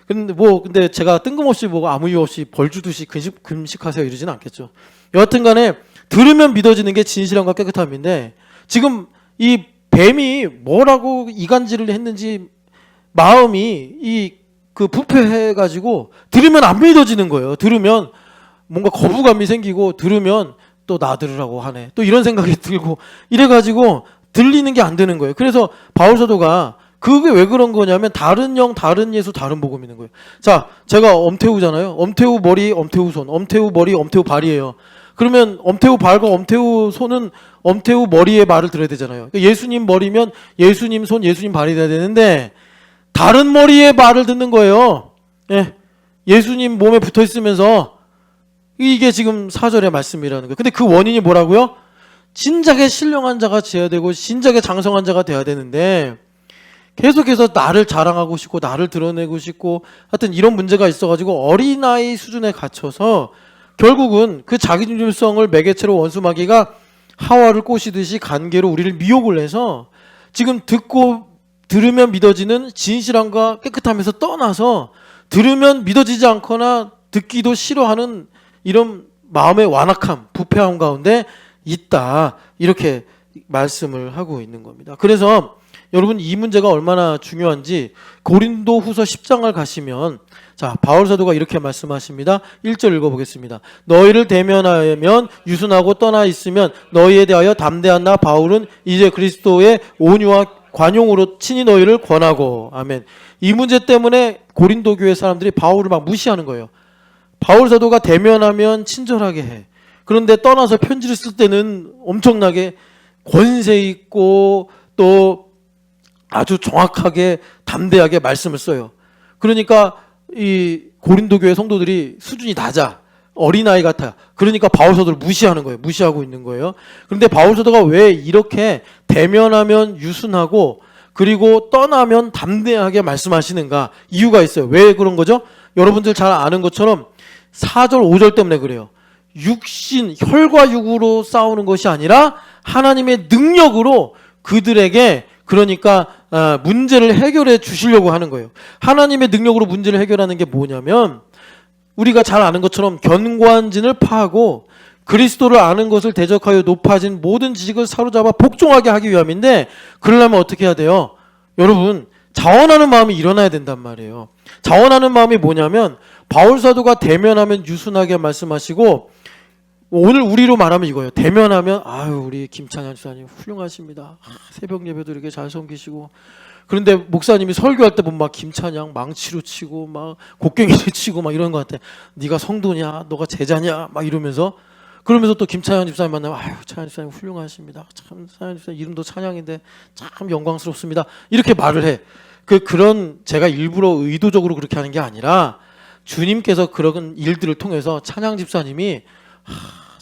근데 제가 뜬금없이 뭐 아무 이유 없이 벌 주듯이 금식하세요 이러지는 않겠죠. 여하튼간에 들으면 믿어지는 게 진실함과 깨끗함인데 지금 이 뱀이 뭐라고 이간질을 했는지 마음이 그 부패해가지고 들으면 안 믿어지는 거예요. 들으면 뭔가 거부감이 생기고 들으면 또 나 들으라고 하네. 또 이런 생각이 들고 이래가지고 들리는 게 안 되는 거예요. 그래서 바울 사도가 그게 왜 그런 거냐면 다른 영, 다른 예수, 다른 복음 있는 거예요. 자, 제가 엄태우잖아요. 엄태우 머리, 엄태우 손, 엄태우 머리, 엄태우 발이에요. 그러면 엄태우 발과 엄태우 손은 엄태우 머리의 말을 들어야 되잖아요. 예수님 머리면 예수님 손, 예수님 발이 돼야 되는데 다른 머리의 말을 듣는 거예요. 예. 예수님 몸에 붙어 있으면서 이게 지금 4절의 말씀이라는 거예요. 근데 그 원인이 뭐라고요? 진작에 신령한 자가 돼야 되고 진작에 장성한 자가 돼야 되는데 계속해서 나를 자랑하고 싶고 나를 드러내고 싶고 하여튼 이런 문제가 있어가지고 어린아이 수준에 갇혀서 결국은 그 자기중심성을 매개체로 원수마귀가 하와를 꼬시듯이 관계로 우리를 미혹을 해서 지금 듣고 들으면 믿어지는 진실함과 깨끗함에서 떠나서 들으면 믿어지지 않거나 듣기도 싫어하는 이런 마음의 완악함, 부패함 가운데 있다. 이렇게 말씀을 하고 있는 겁니다. 그래서 여러분 이 문제가 얼마나 중요한지 고린도후서 10장을 가시면 자, 바울 사도가 이렇게 말씀하십니다. 1절 읽어보겠습니다. 너희를 대면하면 유순하고 떠나 있으면 너희에 대하여 담대한 나 바울은 이제 그리스도의 온유와 관용으로 친히 너희를 권하고. 아멘. 이 문제 때문에 고린도 교회 사람들이 바울을 막 무시하는 거예요. 바울 사도가 대면하면 친절하게 해. 그런데 떠나서 편지를 쓸 때는 엄청나게 권세 있고 또 아주 정확하게 담대하게 말씀을 써요. 그러니까 이 고린도 교회 성도들이 수준이 낮아. 어린아이 같아. 그러니까 바울 사도를 무시하는 거예요. 무시하고 있는 거예요. 그런데 바울 사도가 왜 이렇게 대면하면 유순하고 그리고 떠나면 담대하게 말씀하시는가? 이유가 있어요. 왜 그런 거죠? 여러분들 잘 아는 것처럼 4절 5절 때문에 그래요. 육신, 혈과 육으로 싸우는 것이 아니라 하나님의 능력으로 그들에게 그러니까 문제를 해결해 주시려고 하는 거예요. 하나님의 능력으로 문제를 해결하는 게 뭐냐면 우리가 잘 아는 것처럼 견고한진을 파하고 그리스도를 아는 것을 대적하여 높아진 모든 지식을 사로잡아 복종하게 하기 위함인데 그러려면 어떻게 해야 돼요? 여러분 자원하는 마음이 일어나야 된단 말이에요. 자원하는 마음이 뭐냐면 바울 사도가 대면하면 유순하게 말씀하시고 오늘 우리로 말하면 이거예요. 대면하면 아유 우리 김찬현 집사님 훌륭하십니다. 새벽 예배도 이렇게 잘 섬기시고 그런데 목사님이 설교할 때 보면 막 김찬양 망치로 치고 막 곡괭이로 치고 막 이런 것 같아. 네가 성도냐? 너가 제자냐? 막 이러면서 그러면서 또 김찬양 집사님 만나면 아유 찬양 집사님 훌륭하십니다. 참 찬양 집사님 이름도 찬양인데 참 영광스럽습니다. 이렇게 말을 해. 그런 제가 일부러 의도적으로 그렇게 하는 게 아니라 주님께서 그런 일들을 통해서 찬양 집사님이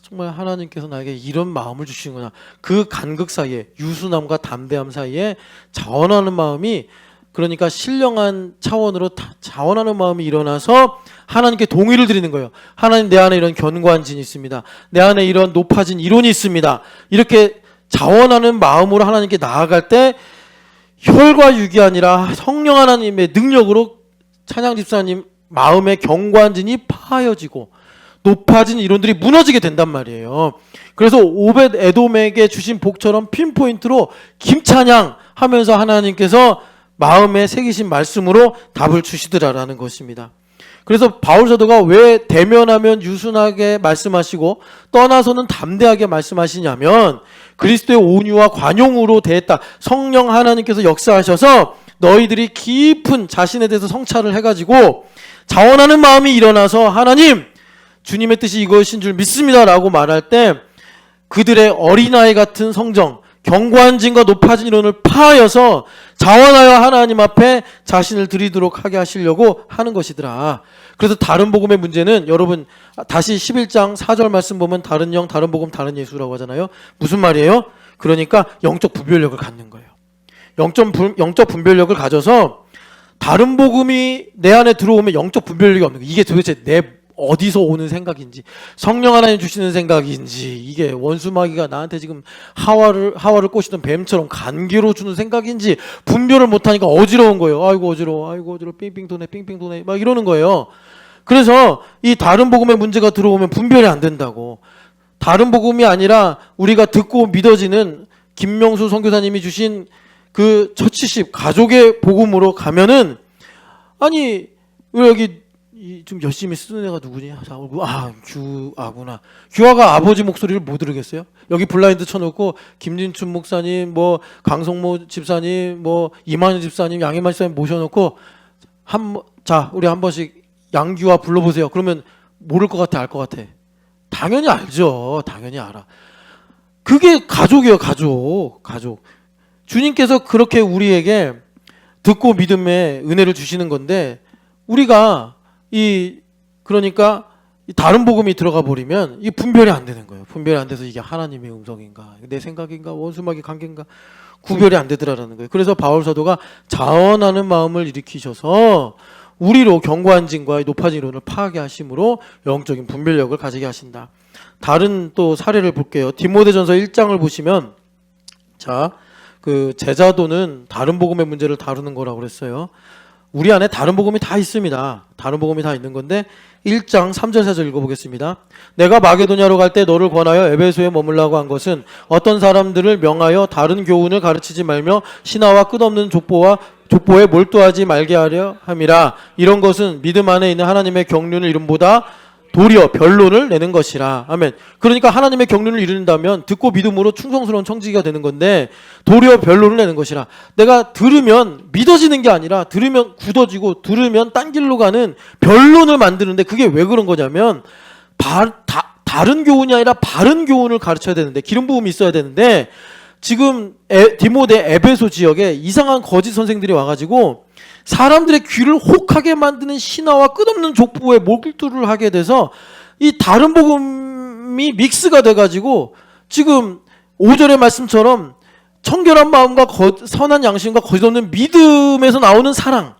정말 하나님께서 나에게 이런 마음을 주시는구나. 그 간극 사이에 유순함과 담대함 사이에 자원하는 마음이 그러니까 신령한 차원으로 자원하는 마음이 일어나서 하나님께 동의를 드리는 거예요. 하나님 내 안에 이런 견고한 진이 있습니다. 내 안에 이런 높아진 이론이 있습니다. 이렇게 자원하는 마음으로 하나님께 나아갈 때 혈과 육이 아니라 성령 하나님의 능력으로 찬양 집사님 마음의 견고한 진이 파여지고 높아진 이론들이 무너지게 된단 말이에요. 그래서 오벳 에돔에게 주신 복처럼 핀포인트로 김찬양 하면서 하나님께서 마음에 새기신 말씀으로 답을 주시더라라는 것입니다. 그래서 바울 사도가 왜 대면하면 유순하게 말씀하시고 떠나서는 담대하게 말씀하시냐면 그리스도의 온유와 관용으로 대했다. 성령 하나님께서 역사하셔서 너희들이 깊은 자신에 대해서 성찰을 해가지고 자원하는 마음이 일어나서 하나님 주님의 뜻이 이것인 줄 믿습니다라고 말할 때 그들의 어린아이 같은 성정, 견고한 진과 높아진 이론을 파하여서 자원하여 하나님 앞에 자신을 드리도록 하게 하시려고 하는 것이더라. 그래서 다른 복음의 문제는 여러분 다시 11장 4절 말씀 보면 다른 영, 다른 복음, 다른 예수라고 하잖아요. 무슨 말이에요? 그러니까 영적 분별력을 갖는 거예요. 영적 분별력을 가져서 다른 복음이 내 안에 들어오면 영적 분별력이 없는 거예요. 이게 도대체 내 어디서 오는 생각인지 성령 하나님 주시는 생각인지 이게 원수마귀가 나한테 지금 하와를 꼬시던 뱀처럼 간계로 주는 생각인지 분별을 못하니까 어지러운 거예요. 아이고 어지러워 삥삥 도네 막 이러는 거예요. 그래서 이 다른 복음의 문제가 들어오면 분별이 안 된다고. 다른 복음이 아니라 우리가 듣고 믿어지는 김명수 선교사님이 주신 그 처치십 가족의 복음으로 가면은 아니 왜 여기 좀 열심히 쓰는 애가 누구냐? 규아구나. 규아가 아버지 목소리를 못 들으겠어요? 여기 블라인드 쳐놓고 김진춘 목사님, 뭐 강성모 집사님, 뭐 이만희 집사님, 양희만 집사님 모셔놓고 우리 한 번씩 양규아 불러보세요. 그러면 모를 것 같아, 알 것 같아? 당연히 알죠. 당연히 알아. 그게 가족이에요, 가족. 주님께서 그렇게 우리에게 듣고 믿음의 은혜를 주시는 건데 우리가 그러니까 다른 복음이 들어가 버리면 이 분별이 안 되는 거예요. 분별이 안 돼서 이게 하나님의 음성인가, 내 생각인가, 원수마귀 관계인가 구별이 안 되더라라는 거예요. 그래서 바울 사도가 자원하는 마음을 일으키셔서 우리로 견고한 진과 높아진 이론을 파하게 하심으로 영적인 분별력을 가지게 하신다. 다른 또 사례를 볼게요. 디모데전서 1장을 보시면 그 제자도는 다른 복음의 문제를 다루는 거라고 그랬어요. 우리 안에 다른 복음이 다 있습니다. 다른 복음이 다 있는 건데 1장 3절 4절 읽어보겠습니다. 내가 마게도냐로 갈 때 너를 권하여 에베소에 머물라고 한 것은 어떤 사람들을 명하여 다른 교훈을 가르치지 말며 신화와 끝없는 족보에 몰두하지 말게 하려 함이라. 이런 것은 믿음 안에 있는 하나님의 경륜을 이름보다 도리어 변론을 내는 것이라. 아멘. 그러니까 하나님의 경륜을 이룬다면 듣고 믿음으로 충성스러운 청지기가 되는 건데 도리어 변론을 내는 것이라. 내가 들으면 믿어지는 게 아니라 들으면 굳어지고 들으면 딴 길로 가는 변론을 만드는데 그게 왜 그런 거냐면 다른 교훈이 아니라 바른 교훈을 가르쳐야 되는데 기름 부음이 있어야 되는데 지금 디모데 에베소 지역에 이상한 거짓 선생들이 와가지고 사람들의 귀를 혹하게 만드는 신화와 끝없는 족보에 몰두를 하게 돼서 이 다른 복음이 믹스가 돼가지고 지금 5절의 말씀처럼 청결한 마음과 선한 양심과 거짓 없는 믿음에서 나오는 사랑,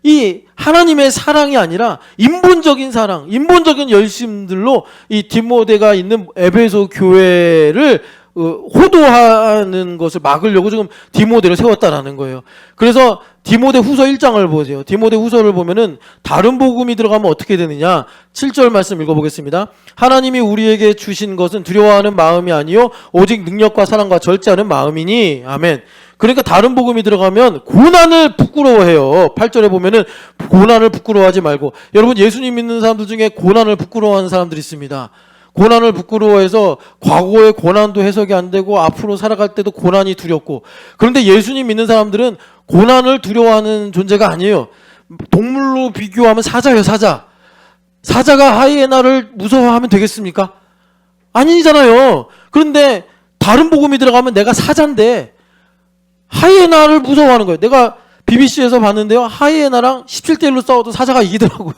이 하나님의 사랑이 아니라 인본적인 사랑, 인본적인 열심들로 이 디모데가 있는 에베소 교회를 호도하는 것을 막으려고 지금 디모데를 세웠다라는 거예요. 그래서 디모데 후서 1장을 보세요. 디모데 후서를 보면은 다른 복음이 들어가면 어떻게 되느냐. 7절 말씀 읽어보겠습니다. 하나님이 우리에게 주신 것은 두려워하는 마음이 아니요 오직 능력과 사랑과 절제하는 마음이니. 아멘. 그러니까 다른 복음이 들어가면 고난을 부끄러워해요. 8절에 보면은 고난을 부끄러워하지 말고. 여러분 예수님 믿는 사람들 중에 고난을 부끄러워하는 사람들이 있습니다. 고난을 부끄러워해서 과거의 고난도 해석이 안 되고 앞으로 살아갈 때도 고난이 두렵고. 그런데 예수님 믿는 사람들은 고난을 두려워하는 존재가 아니에요. 동물로 비교하면 사자예요. 사자가 하이에나를 무서워하면 되겠습니까? 아니잖아요. 그런데 다른 복음이 들어가면 내가 사자인데 하이에나를 무서워하는 거예요. 내가 BBC에서 봤는데요, 하이에나랑 17대 1로 싸워도 사자가 이기더라고요.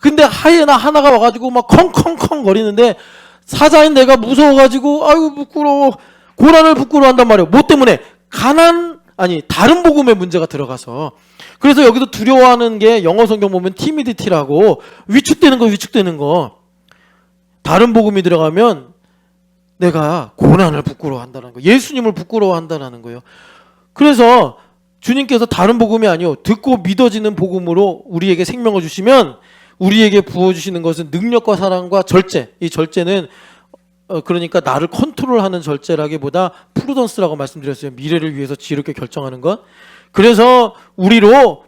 근데 하이에나 하나가 와가지고 막 컹컹컹 거리는데 사자인 내가 무서워가지고 아유 부끄러워, 고난을 부끄러워한단 말이에요. 뭐 때문에? 다른 복음의 문제가 들어가서. 그래서 여기도 두려워하는 게 영어 성경 보면 티미디티라고 위축되는 거. 다른 복음이 들어가면 내가 고난을 부끄러워한다는 거, 예수님을 부끄러워한다는 거예요. 그래서 주님께서 다른 복음이 아니요 듣고 믿어지는 복음으로 우리에게 생명을 주시면 우리에게 부어주시는 것은 능력과 사랑과 절제. 이 절제는 그러니까 나를 컨트롤하는 절제라기보다 프루던스라고 말씀드렸어요. 미래를 위해서 지혜롭게 결정하는 것. 그래서 우리로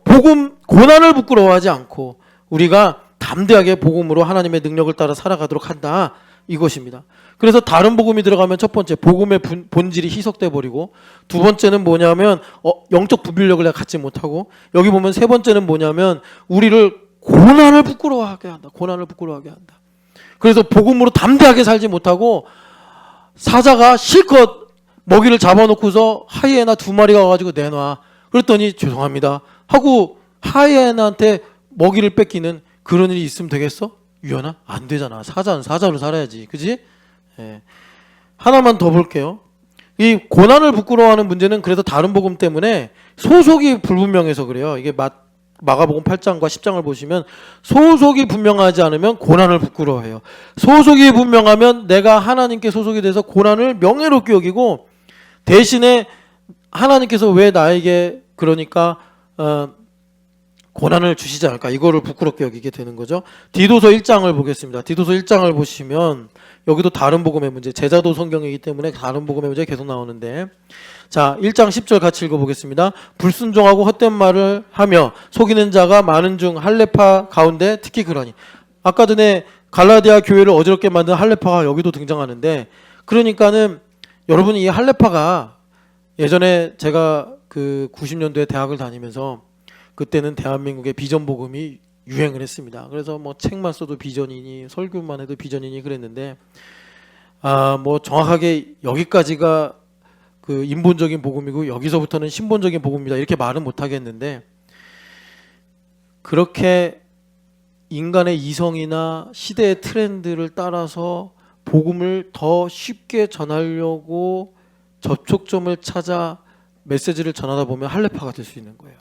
고난을 부끄러워하지 않고 우리가 담대하게 복음으로 하나님의 능력을 따라 살아가도록 한다. 이것입니다. 그래서 다른 복음이 들어가면 첫 번째 복음의 본질이 희석돼 버리고, 두 번째는 뭐냐면 영적 분별력을 내가 갖지 못하고, 여기 보면 세 번째는 뭐냐면 우리를 고난을 부끄러워하게 한다. 그래서 복음으로 담대하게 살지 못하고 사자가 실컷 먹이를 잡아놓고서 하이에나 2마리가 와가지고 내놔. 그랬더니 죄송합니다 하고 하이에나한테 먹이를 뺏기는 그런 일이 있으면 되겠어? 유연아? 안 되잖아. 사자는 사자로 살아야지. 그지? 하나만 더 볼게요. 이 고난을 부끄러워하는 문제는 그래서 다른 복음 때문에 소속이 불분명해서 그래요. 이게 마가복음 8장과 10장을 보시면 소속이 분명하지 않으면 고난을 부끄러워해요. 소속이 분명하면 내가 하나님께 소속이 돼서 고난을 명예롭게 여기고, 대신에 하나님께서 왜 나에게 그러니까 고난을 주시지 않을까, 이거를 부끄럽게 여기게 되는 거죠. 디도서 1장을 보겠습니다. 디도서 1장을 보시면 여기도 다른 복음의 문제, 제자도 성경이기 때문에 다른 복음의 문제 계속 나오는데, 자 1장 10절 같이 읽어보겠습니다. 불순종하고 헛된 말을 하며 속이는 자가 많은 중 할레파 가운데 특히 그러니. 아까 전에 갈라디아 교회를 어지럽게 만든 할레파가 여기도 등장하는데, 그러니까는 여러분이 이 할레파가 예전에 제가 그 90년도에 대학을 다니면서 그때는 대한민국의 비전 복음이 유행을 했습니다. 그래서 뭐 책만 써도 비전이니 설교만 해도 비전이니 그랬는데, 뭐 정확하게 여기까지가 그 인본적인 복음이고 여기서부터는 신본적인 복음입니다, 이렇게 말은 못 하겠는데, 그렇게 인간의 이성이나 시대의 트렌드를 따라서 복음을 더 쉽게 전하려고 접촉점을 찾아 메시지를 전하다 보면 할레파가 될 수 있는 거예요.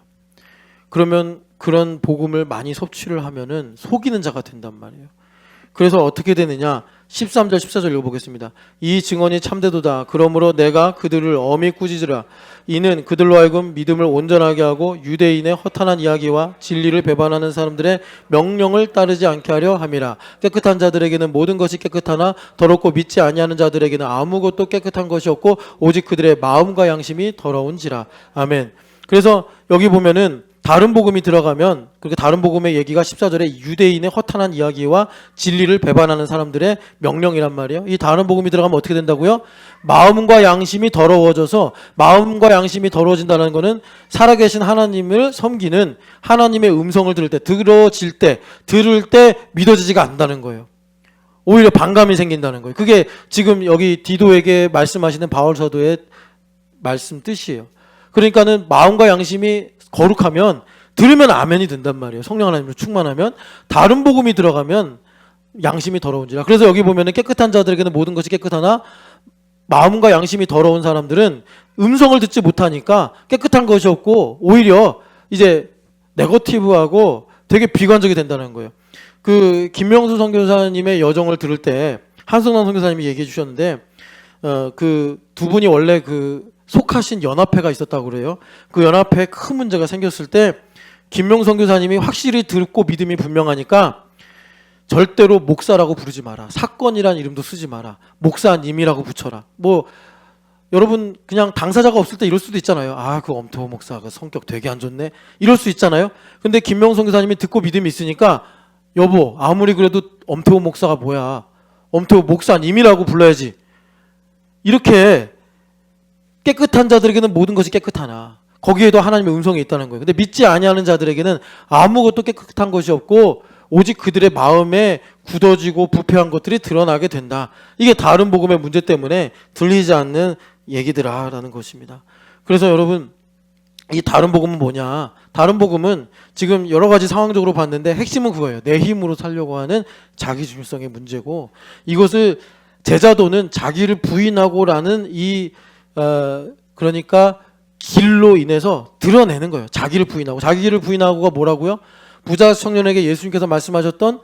그러면 그런 복음을 많이 섭취를 하면은 속이는 자가 된단 말이에요. 그래서 어떻게 되느냐, 13절 14절 읽어보겠습니다. 이 증언이 참되도다. 그러므로 내가 그들을 엄히 꾸짖으라. 이는 그들로 하여금 믿음을 온전하게 하고 유대인의 허탄한 이야기와 진리를 배반하는 사람들의 명령을 따르지 않게 하려 함이라. 깨끗한 자들에게는 모든 것이 깨끗하나 더럽고 믿지 아니하는 자들에게는 아무것도 깨끗한 것이 없고 오직 그들의 마음과 양심이 더러운지라. 아멘. 그래서 여기 보면은 다른 복음이 들어가면 그렇게 다른 복음의 얘기가 14절에 유대인의 허탄한 이야기와 진리를 배반하는 사람들의 명령이란 말이에요. 이 다른 복음이 들어가면 어떻게 된다고요? 마음과 양심이 더러워져서, 마음과 양심이 더러워진다는 것은 살아계신 하나님을 섬기는 하나님의 음성을 들을 때 믿어지지가 않는다는 거예요. 오히려 반감이 생긴다는 거예요. 그게 지금 여기 디도에게 말씀하시는 바울 사도의 말씀 뜻이에요. 그러니까는 마음과 양심이 거룩하면 들으면 아멘이 된단 말이에요. 성령 하나님으로 충만하면. 다른 복음이 들어가면 양심이 더러운지라. 그래서 여기 보면은 깨끗한 자들에게는 모든 것이 깨끗하나 마음과 양심이 더러운 사람들은 음성을 듣지 못하니까 깨끗한 것이 없고 오히려 이제 네거티브하고 되게 비관적이 된다는 거예요. 그 김명수 선교사님의 여정을 들을 때 한성남 선교사님이 얘기해 주셨는데 그 두 분이 원래 그 속하신 연합회가 있었다고 그래요. 그 연합회에 큰 문제가 생겼을 때 김명수 선교사님이 확실히 듣고 믿음이 분명하니까 절대로 목사라고 부르지 마라. 사건이란 이름도 쓰지 마라. 목사님이라고 붙여라. 뭐 여러분 그냥 당사자가 없을 때 이럴 수도 있잖아요. 아, 그 엄태호 목사가 성격 되게 안 좋네. 이럴 수 있잖아요. 근데 김명수 선교사님이 듣고 믿음이 있으니까 여보, 아무리 그래도 엄태호 목사가 뭐야. 엄태호 목사님이라고 불러야지. 이렇게 깨끗한 자들에게는 모든 것이 깨끗하나 거기에도 하나님의 음성이 있다는 거예요. 근데 믿지 아니하는 자들에게는 아무것도 깨끗한 것이 없고 오직 그들의 마음에 굳어지고 부패한 것들이 드러나게 된다. 이게 다른 복음의 문제 때문에 들리지 않는 얘기들아라는 것입니다. 그래서 여러분 이 다른 복음은 뭐냐? 다른 복음은 지금 여러 가지 상황적으로 봤는데 핵심은 그거예요. 내 힘으로 살려고 하는 자기중심성의 문제고 이것을 제자도는 자기를 부인하고라는 그러니까 길로 인해서 드러내는 거예요. 자기를 부인하고가 뭐라고요? 부자 청년에게 예수님께서 말씀하셨던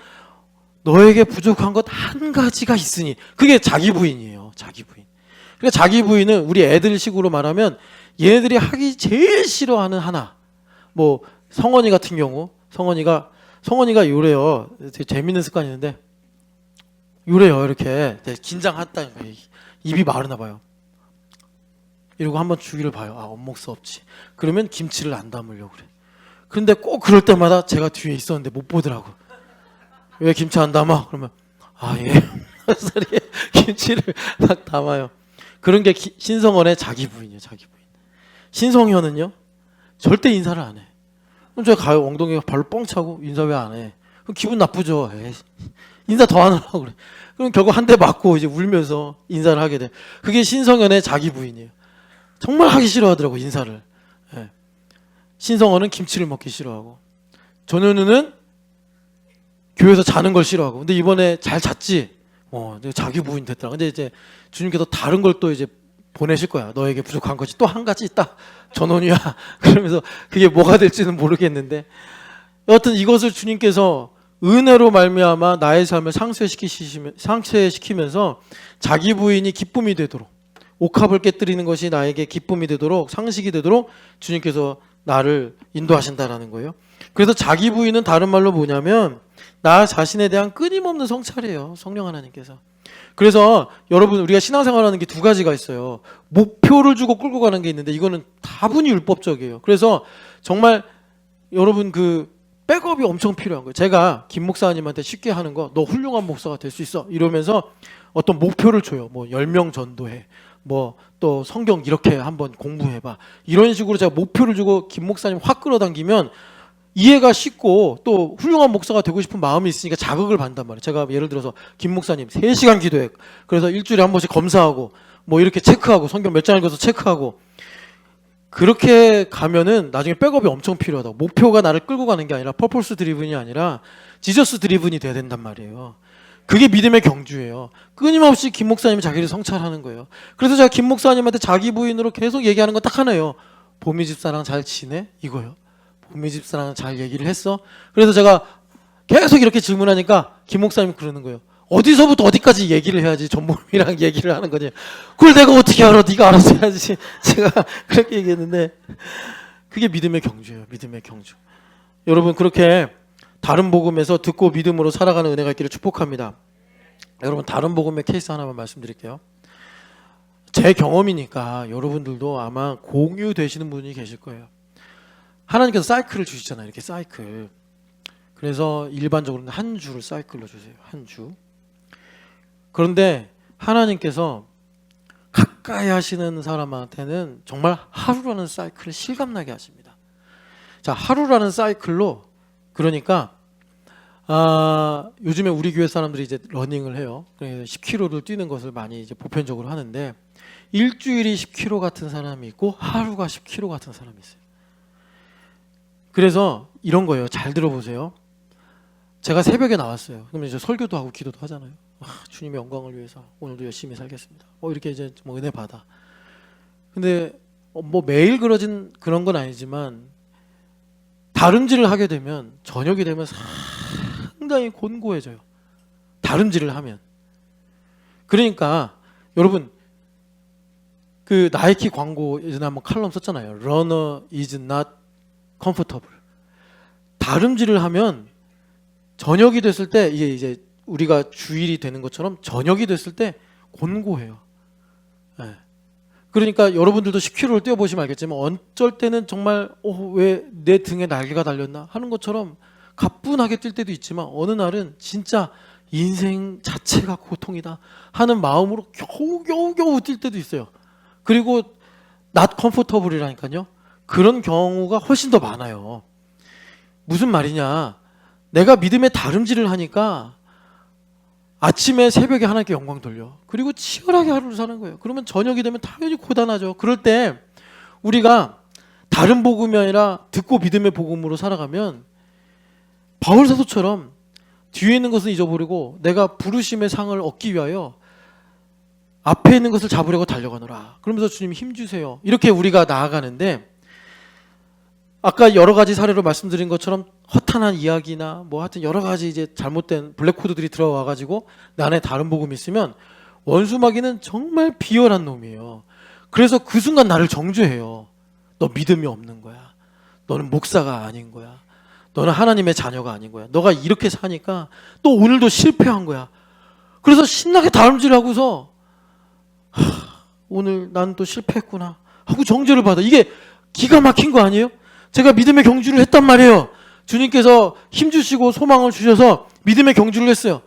너에게 부족한 것 한 가지가 있으니 그게 자기 부인이에요. 자기 부인. 그러니까 자기 부인은 우리 애들식으로 말하면 얘네들이 하기 제일 싫어하는 하나. 뭐 성원이 같은 경우 성원이가 요래요. 되게 재밌는 습관이 있는데 요래요. 이렇게 긴장했다 입이 마르나 봐요. 이러고 한번 주위를 봐요. 아, 엄목사 없지. 그러면 김치를 안 담으려고 그래. 그런데 꼭 그럴 때마다 제가 뒤에 있었는데 못 보더라고. 왜 김치 안 담아? 그러면 아, 예. 소리에 김치를 막 담아요. 그런 게 신성원의 자기 부인이에요. 자기 부인. 신성현은요 절대 인사를 안 해. 그럼 제가 가요. 엉덩이가 발로 뻥 차고 인사 왜 안 해? 그럼 기분 나쁘죠. 에이, 인사 더 안 하려고 그래. 그럼 결국 한 대 맞고 이제 울면서 인사를 하게 돼. 그게 신성현의 자기 부인이에요. 정말 하기 싫어하더라고 인사를. 예. 신성원은 김치를 먹기 싫어하고 전현우는 교회에서 자는 걸 싫어하고. 근데 이번에 잘 잤지. 자기 부인 됐더라. 근데 이제 주님께서 다른 걸 또 이제 보내실 거야. 너에게 부족한 것이 또 한 가지 있다. 전원이야. 그러면서 그게 뭐가 될지는 모르겠는데 여하튼 이것을 주님께서 은혜로 말미암아 나의 삶을 상쇄시키면서 자기 부인이 기쁨이 되도록 옥합을 깨뜨리는 것이 나에게 기쁨이 되도록 상식이 되도록 주님께서 나를 인도하신다라는 거예요. 그래서 자기 부인은 다른 말로 뭐냐면 나 자신에 대한 끊임없는 성찰이에요. 성령 하나님께서. 그래서 여러분 우리가 신앙생활하는 게 두 가지가 있어요. 목표를 주고 끌고 가는 게 있는데 이거는 다분히 율법적이에요. 그래서 정말 여러분 그 백업이 엄청 필요한 거예요. 제가 김 목사님한테 쉽게 하는 거 너 훌륭한 목사가 될 수 있어 이러면서 어떤 목표를 줘요. 뭐 10명 전도해. 뭐 또 성경 이렇게 한번 공부해봐. 이런 식으로 제가 목표를 주고 김 목사님 확 끌어당기면 이해가 쉽고 또 훌륭한 목사가 되고 싶은 마음이 있으니까 자극을 받는단 말이에요. 제가 예를 들어서 김 목사님 3시간 기도해. 그래서 일주일에 한 번씩 검사하고 뭐 이렇게 체크하고 성경 몇 장 읽어서 체크하고 그렇게 가면은 나중에 백업이 엄청 필요하다고. 목표가 나를 끌고 가는 게 아니라 퍼포스 드리븐이 아니라 지저스 드리븐이 돼야 된단 말이에요. 그게 믿음의 경주예요. 끊임없이 김 목사님이 자기를 성찰하는 거예요. 그래서 제가 김 목사님한테 자기 부인으로 계속 얘기하는 건 딱 하나예요. 보미 집사랑 잘 지내? 이거요. 보미 집사랑 잘 얘기를 했어? 그래서 제가 계속 이렇게 질문하니까 김 목사님이 그러는 거예요. 어디서부터 어디까지 얘기를 해야지 전범이랑 얘기를 하는 거냐. 그걸 내가 어떻게 알아? 네가 알아서 해야지. 제가 그렇게 얘기했는데 그게 믿음의 경주예요. 믿음의 경주. 여러분 그렇게 다른 복음에서 듣고 믿음으로 살아가는 은혜가 있기를 축복합니다. 여러분 다른 복음의 케이스 하나만 말씀드릴게요. 제 경험이니까 여러분들도 아마 공유되시는 분이 계실 거예요. 하나님께서 사이클을 주시잖아요. 이렇게 사이클. 그래서 일반적으로는 한 주를 사이클로 주세요. 한 주. 그런데 하나님께서 가까이 하시는 사람한테는 정말 하루라는 사이클을 실감나게 하십니다. 자, 하루라는 사이클로 그러니까 요즘에 우리 교회 사람들이 이제 러닝을 해요. 10km를 뛰는 것을 많이 이제 보편적으로 하는데 일주일이 10km 같은 사람이 있고 하루가 10km 같은 사람이 있어요. 그래서 이런 거예요. 잘 들어보세요. 제가 새벽에 나왔어요. 그러면 이제 설교도 하고 기도도 하잖아요. 주님의 영광을 위해서 오늘도 열심히 살겠습니다. 이렇게 이제 뭐 은혜 받아. 근데 뭐 매일 그러진 그런 건 아니지만 다름질을 하게 되면 저녁이 되면 상당히 곤고해져요. 다름질을 하면. 그러니까 여러분 그 나이키 광고 예전에 한번 칼럼 썼잖아요. Runner is not comfortable. 다름질을 하면 저녁이 됐을 때 이제 우리가 주일이 되는 것처럼 저녁이 됐을 때 곤고해요. 네. 그러니까 여러분들도 10km를 뛰어보시면 알겠지만 어쩔 때는 정말 왜 내 등에 날개가 달렸나 하는 것처럼 가뿐하게 뛸 때도 있지만 어느 날은 진짜 인생 자체가 고통이다 하는 마음으로 겨우 뛸 때도 있어요. 그리고 not comfortable이라니까요. 그런 경우가 훨씬 더 많아요. 무슨 말이냐. 내가 믿음의 다름질을 하니까 아침에 새벽에 하나님께 영광 돌려. 그리고 치열하게 하루를 사는 거예요. 그러면 저녁이 되면 당연히 고단하죠. 그럴 때 우리가 다른 복음이 아니라 듣고 믿음의 복음으로 살아가면 바울 사도처럼 뒤에 있는 것은 잊어버리고 내가 부르심의 상을 얻기 위하여 앞에 있는 것을 잡으려고 달려가노라. 그러면서 주님 힘 주세요. 이렇게 우리가 나아가는데 아까 여러 가지 사례로 말씀드린 것처럼 허탄한 이야기나 뭐 하여튼 여러 가지 이제 잘못된 블랙코드들이 들어와 가지고 내 안에 다른 복음이 있으면 원수마귀는 정말 비열한 놈이에요. 그래서 그 순간 나를 정죄해요. 너 믿음이 없는 거야. 너는 목사가 아닌 거야. 너는 하나님의 자녀가 아닌 거야. 너가 이렇게 사니까 또 오늘도 실패한 거야. 그래서 신나게 다름질하고서 오늘 나는 또 실패했구나 하고 정죄를 받아. 이게 기가 막힌 거 아니에요? 제가 믿음의 경주를 했단 말이에요. 주님께서 힘주시고 소망을 주셔서 믿음의 경주를 했어요.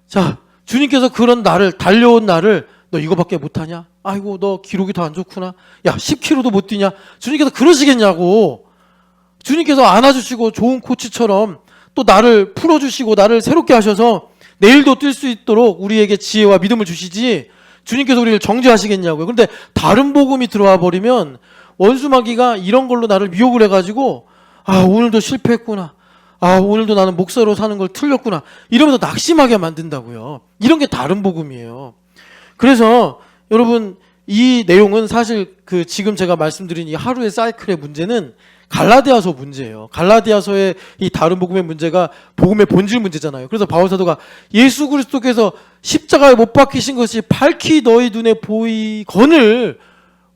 자, 주님께서 그런 나를 달려온 나를 너 이거밖에 못하냐? 아이고 너 기록이 더 안 좋구나. 야 10km도 못 뛰냐? 주님께서 그러시겠냐고. 주님께서 안아주시고 좋은 코치처럼 또 나를 풀어주시고 나를 새롭게 하셔서 내일도 뛸 수 있도록 우리에게 지혜와 믿음을 주시지 주님께서 우리를 정죄하시겠냐고요. 그런데 다른 복음이 들어와 버리면 원수마귀가 이런 걸로 나를 미혹을 해가지고 오늘도 실패했구나. 오늘도 나는 목사로 사는 걸 틀렸구나. 이러면서 낙심하게 만든다고요. 이런 게 다른 복음이에요. 그래서 여러분 이 내용은 사실 그 지금 제가 말씀드린 이 하루의 사이클의 문제는 갈라디아서 문제예요. 갈라디아서의 이 다른 복음의 문제가 복음의 본질 문제잖아요. 그래서 바울 사도가 예수 그리스도께서 십자가에 못 박히신 것이 밝히 너희 눈에 보이거늘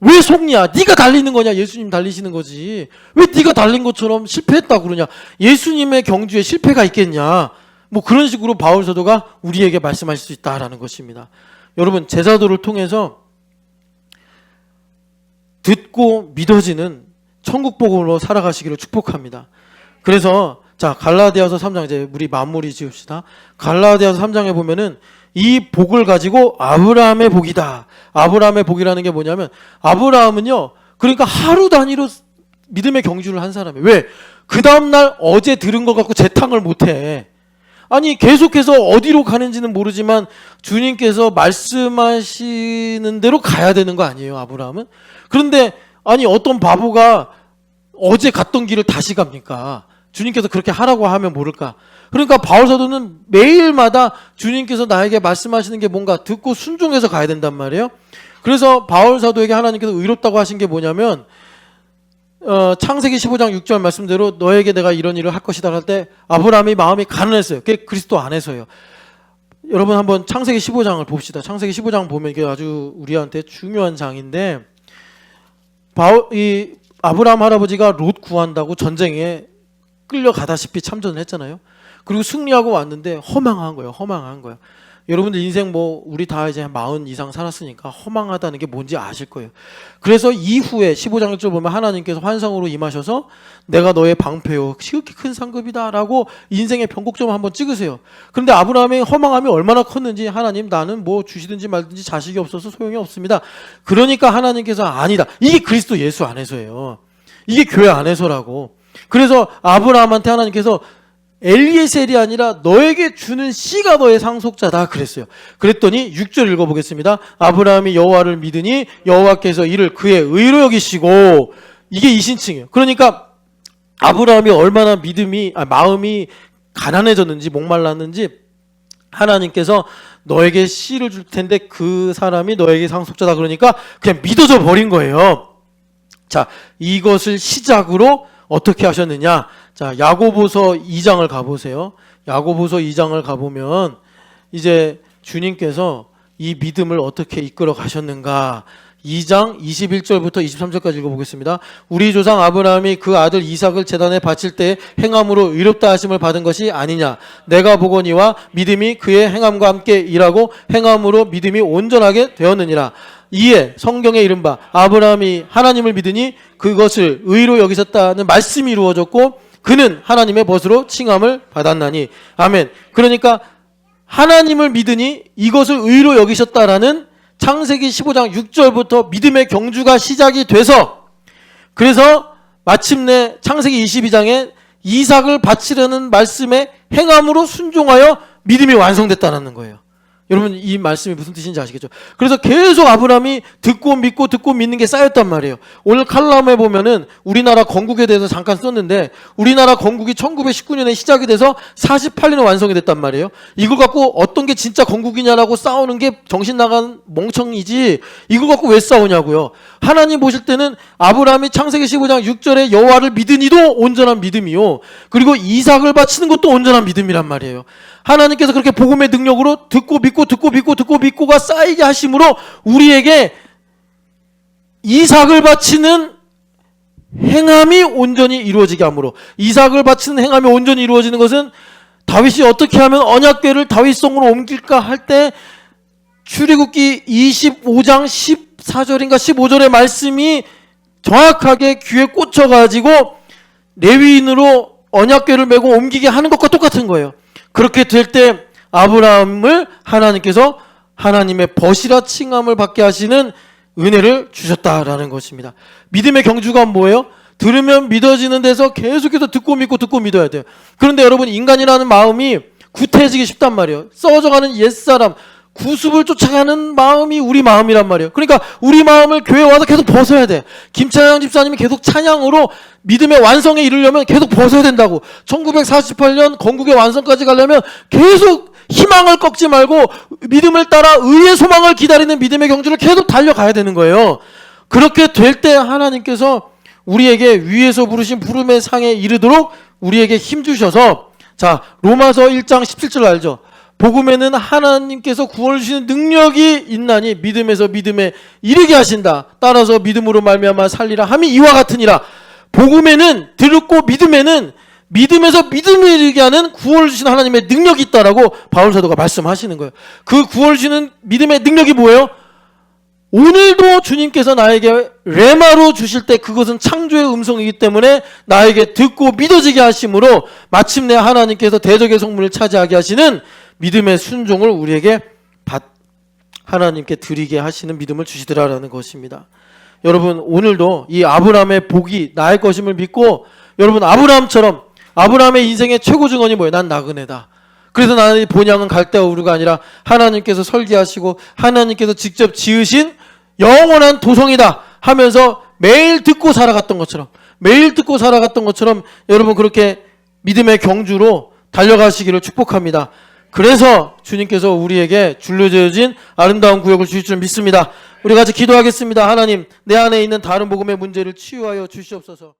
왜 속냐? 네가 달리는 거냐? 예수님 달리시는 거지. 왜 네가 달린 것처럼 실패했다고 그러냐? 예수님의 경주에 실패가 있겠냐? 뭐 그런 식으로 바울 사도가 우리에게 말씀하실 수 있다라는 것입니다. 여러분 제사도를 통해서 듣고 믿어지는 천국 복음으로 살아가시기를 축복합니다. 그래서 자 갈라디아서 3장 이제 우리 마무리 지읍시다. 갈라디아서 3장에 보면은 이 복을 가지고 아브라함의 복이다. 아브라함의 복이라는 게 뭐냐면 아브라함은요. 그러니까 하루 단위로 믿음의 경주를 한 사람이에요. 왜? 그 다음날 어제 들은 것 갖고 재탕을 못해. 아니 계속해서 어디로 가는지는 모르지만 주님께서 말씀하시는 대로 가야 되는 거 아니에요. 아브라함은. 그런데 아니 어떤 바보가 어제 갔던 길을 다시 갑니까? 주님께서 그렇게 하라고 하면 모를까? 그러니까 바울 사도는 매일마다 주님께서 나에게 말씀하시는 게 뭔가 듣고 순종해서 가야 된단 말이에요. 그래서 바울 사도에게 하나님께서 의롭다고 하신 게 뭐냐면 창세기 15장 6절 말씀대로 너에게 내가 이런 일을 할 것이다 할 때 아브라함이 마음이 가난했어요. 그게 그리스도 안에서예요. 여러분 한번 창세기 15장을 봅시다. 창세기 15장 보면 이게 아주 우리한테 중요한 장인데, 이 아브라함 할아버지가 롯 구한다고 전쟁에 끌려가다시피 참전을 했잖아요. 그리고 승리하고 왔는데 허망한 거예요. 허망한 거예요. 여러분들 인생 뭐 우리 다 이제 40 이상 살았으니까 허망하다는 게 뭔지 아실 거예요. 그래서 이후에 15장 1절 보면 하나님께서 환상으로 임하셔서 내가 너의 방패요 지극히 큰 상급이다 라고 인생의 변곡점을 한번 찍으세요. 그런데 아브라함의 허망함이 얼마나 컸는지, 하나님 나는 뭐 주시든지 말든지 자식이 없어서 소용이 없습니다. 그러니까 하나님께서 아니다. 이게 그리스도 예수 안에서예요. 이게 교회 안에서라고. 그래서 아브라함한테 하나님께서 엘리에셀이 아니라 너에게 주는 씨가 너의 상속자다 그랬어요. 그랬더니 6절 읽어보겠습니다. 아브라함이 여호와를 믿으니 여호와께서 이를 그의 의로 여기시고, 이게 이신칭이에요. 그러니까 아브라함이 얼마나 마음이 가난해졌는지, 목말랐는지, 하나님께서 너에게 씨를 줄 텐데 그 사람이 너에게 상속자다 그러니까 그냥 믿어져 버린 거예요. 자, 이것을 시작으로 어떻게 하셨느냐? 자, 야고보서 2장을 가보세요. 야고보서 2장을 가보면 이제 주님께서 이 믿음을 어떻게 이끌어 가셨는가? 2장 21절부터 23절까지 읽어보겠습니다. 우리 조상 아브라함이 그 아들 이삭을 제단에 바칠 때 행함으로 의롭다 하심을 받은 것이 아니냐? 내가 보거니와 믿음이 그의 행함과 함께 일하고 행함으로 믿음이 온전하게 되었느니라. 이에 성경에 이른바 아브라함이 하나님을 믿으니 그것을 의로 여기셨다는 말씀이 이루어졌고 그는 하나님의 벗으로 칭함을 받았나니. 아멘. 그러니까 하나님을 믿으니 이것을 의로 여기셨다라는 창세기 15장 6절부터 믿음의 경주가 시작이 돼서, 그래서 마침내 창세기 22장에 이삭을 바치려는 말씀에 행함으로 순종하여 믿음이 완성됐다는 거예요. 여러분 이 말씀이 무슨 뜻인지 아시겠죠? 그래서 계속 아브라함이 듣고 믿고 듣고 믿는 게 쌓였단 말이에요. 오늘 칼럼에 보면은 우리나라 건국에 대해서 잠깐 썼는데, 우리나라 건국이 1919년에 시작이 돼서 48년에 완성이 됐단 말이에요. 이걸 갖고 어떤 게 진짜 건국이냐라고 싸우는 게 정신 나간 멍청이지, 이걸 갖고 왜 싸우냐고요. 하나님 보실 때는 아브라함이 창세기 15장 6절에 여호와를 믿으니도 온전한 믿음이요, 그리고 이삭을 바치는 것도 온전한 믿음이란 말이에요. 하나님께서 그렇게 복음의 능력으로 듣고 믿고가 쌓이게 하심으로 우리에게 이삭을 바치는 행함이 온전히 이루어지게 함으로, 이삭을 바치는 행함이 온전히 이루어지는 것은 다윗이 어떻게 하면 언약궤를 다윗성으로 옮길까 할 때 출애굽기 25장 14절인가 15절의 말씀이 정확하게 귀에 꽂혀가지고 레위인으로 언약궤를 메고 옮기게 하는 것과 똑같은 거예요. 그렇게 될 때 아브라함을 하나님께서 하나님의 벗이라 칭함을 받게 하시는 은혜를 주셨다라는 것입니다. 믿음의 경주가 뭐예요? 들으면 믿어지는 데서 계속해서 듣고 믿어야 돼요. 그런데 여러분, 인간이라는 마음이 구태해지기 쉽단 말이에요. 썩어져가는 옛사람, 구습을 쫓아가는 마음이 우리 마음이란 말이에요. 그러니까 우리 마음을 교회에 와서 계속 벗어야 돼. 김찬양 집사님이 계속 찬양으로 믿음의 완성에 이르려면 계속 벗어야 된다고. 1948년 건국의 완성까지 가려면 계속 희망을 꺾지 말고 믿음을 따라 의의 소망을 기다리는 믿음의 경주를 계속 달려가야 되는 거예요. 그렇게 될 때 하나님께서 우리에게 위에서 부르신 부름의 상에 이르도록 우리에게 힘주셔서, 자, 로마서 1장 17절 알죠? 복음에는 하나님께서 구원을 주시는 능력이 있나니 믿음에서 믿음에 이르게 하신다. 따라서 믿음으로 말미암아 살리라 함이 이와 같으니라. 복음에는, 듣고 믿음에는 믿음에서 믿음을 이르게 하는 구원을 주시는 하나님의 능력이 있다라고 바울 사도가 말씀하시는 거예요. 그 구원을 주시는 믿음의 능력이 뭐예요? 오늘도 주님께서 나에게 레마로 주실 때 그것은 창조의 음성이기 때문에 나에게 듣고 믿어지게 하심으로 마침내 하나님께서 대적의 성문을 차지하게 하시는 믿음의 순종을 우리에게 하나님께 드리게 하시는 믿음을 주시더라라는 것입니다. 여러분, 오늘도 이 아브라함의 복이 나의 것임을 믿고, 여러분 아브라함처럼, 아브라함의 인생의 최고 증언이 뭐예요? 난 나그네다. 그래서 나는 본향은 갈대아우르가 아니라 하나님께서 설계하시고 하나님께서 직접 지으신 영원한 도성이다 하면서 매일 듣고 살아갔던 것처럼, 여러분 그렇게 믿음의 경주로 달려가시기를 축복합니다. 그래서 주님께서 우리에게 줄려져진 아름다운 구역을 주실 줄 믿습니다. 우리 같이 기도하겠습니다. 하나님, 내 안에 있는 다른 복음의 문제를 치유하여 주시옵소서.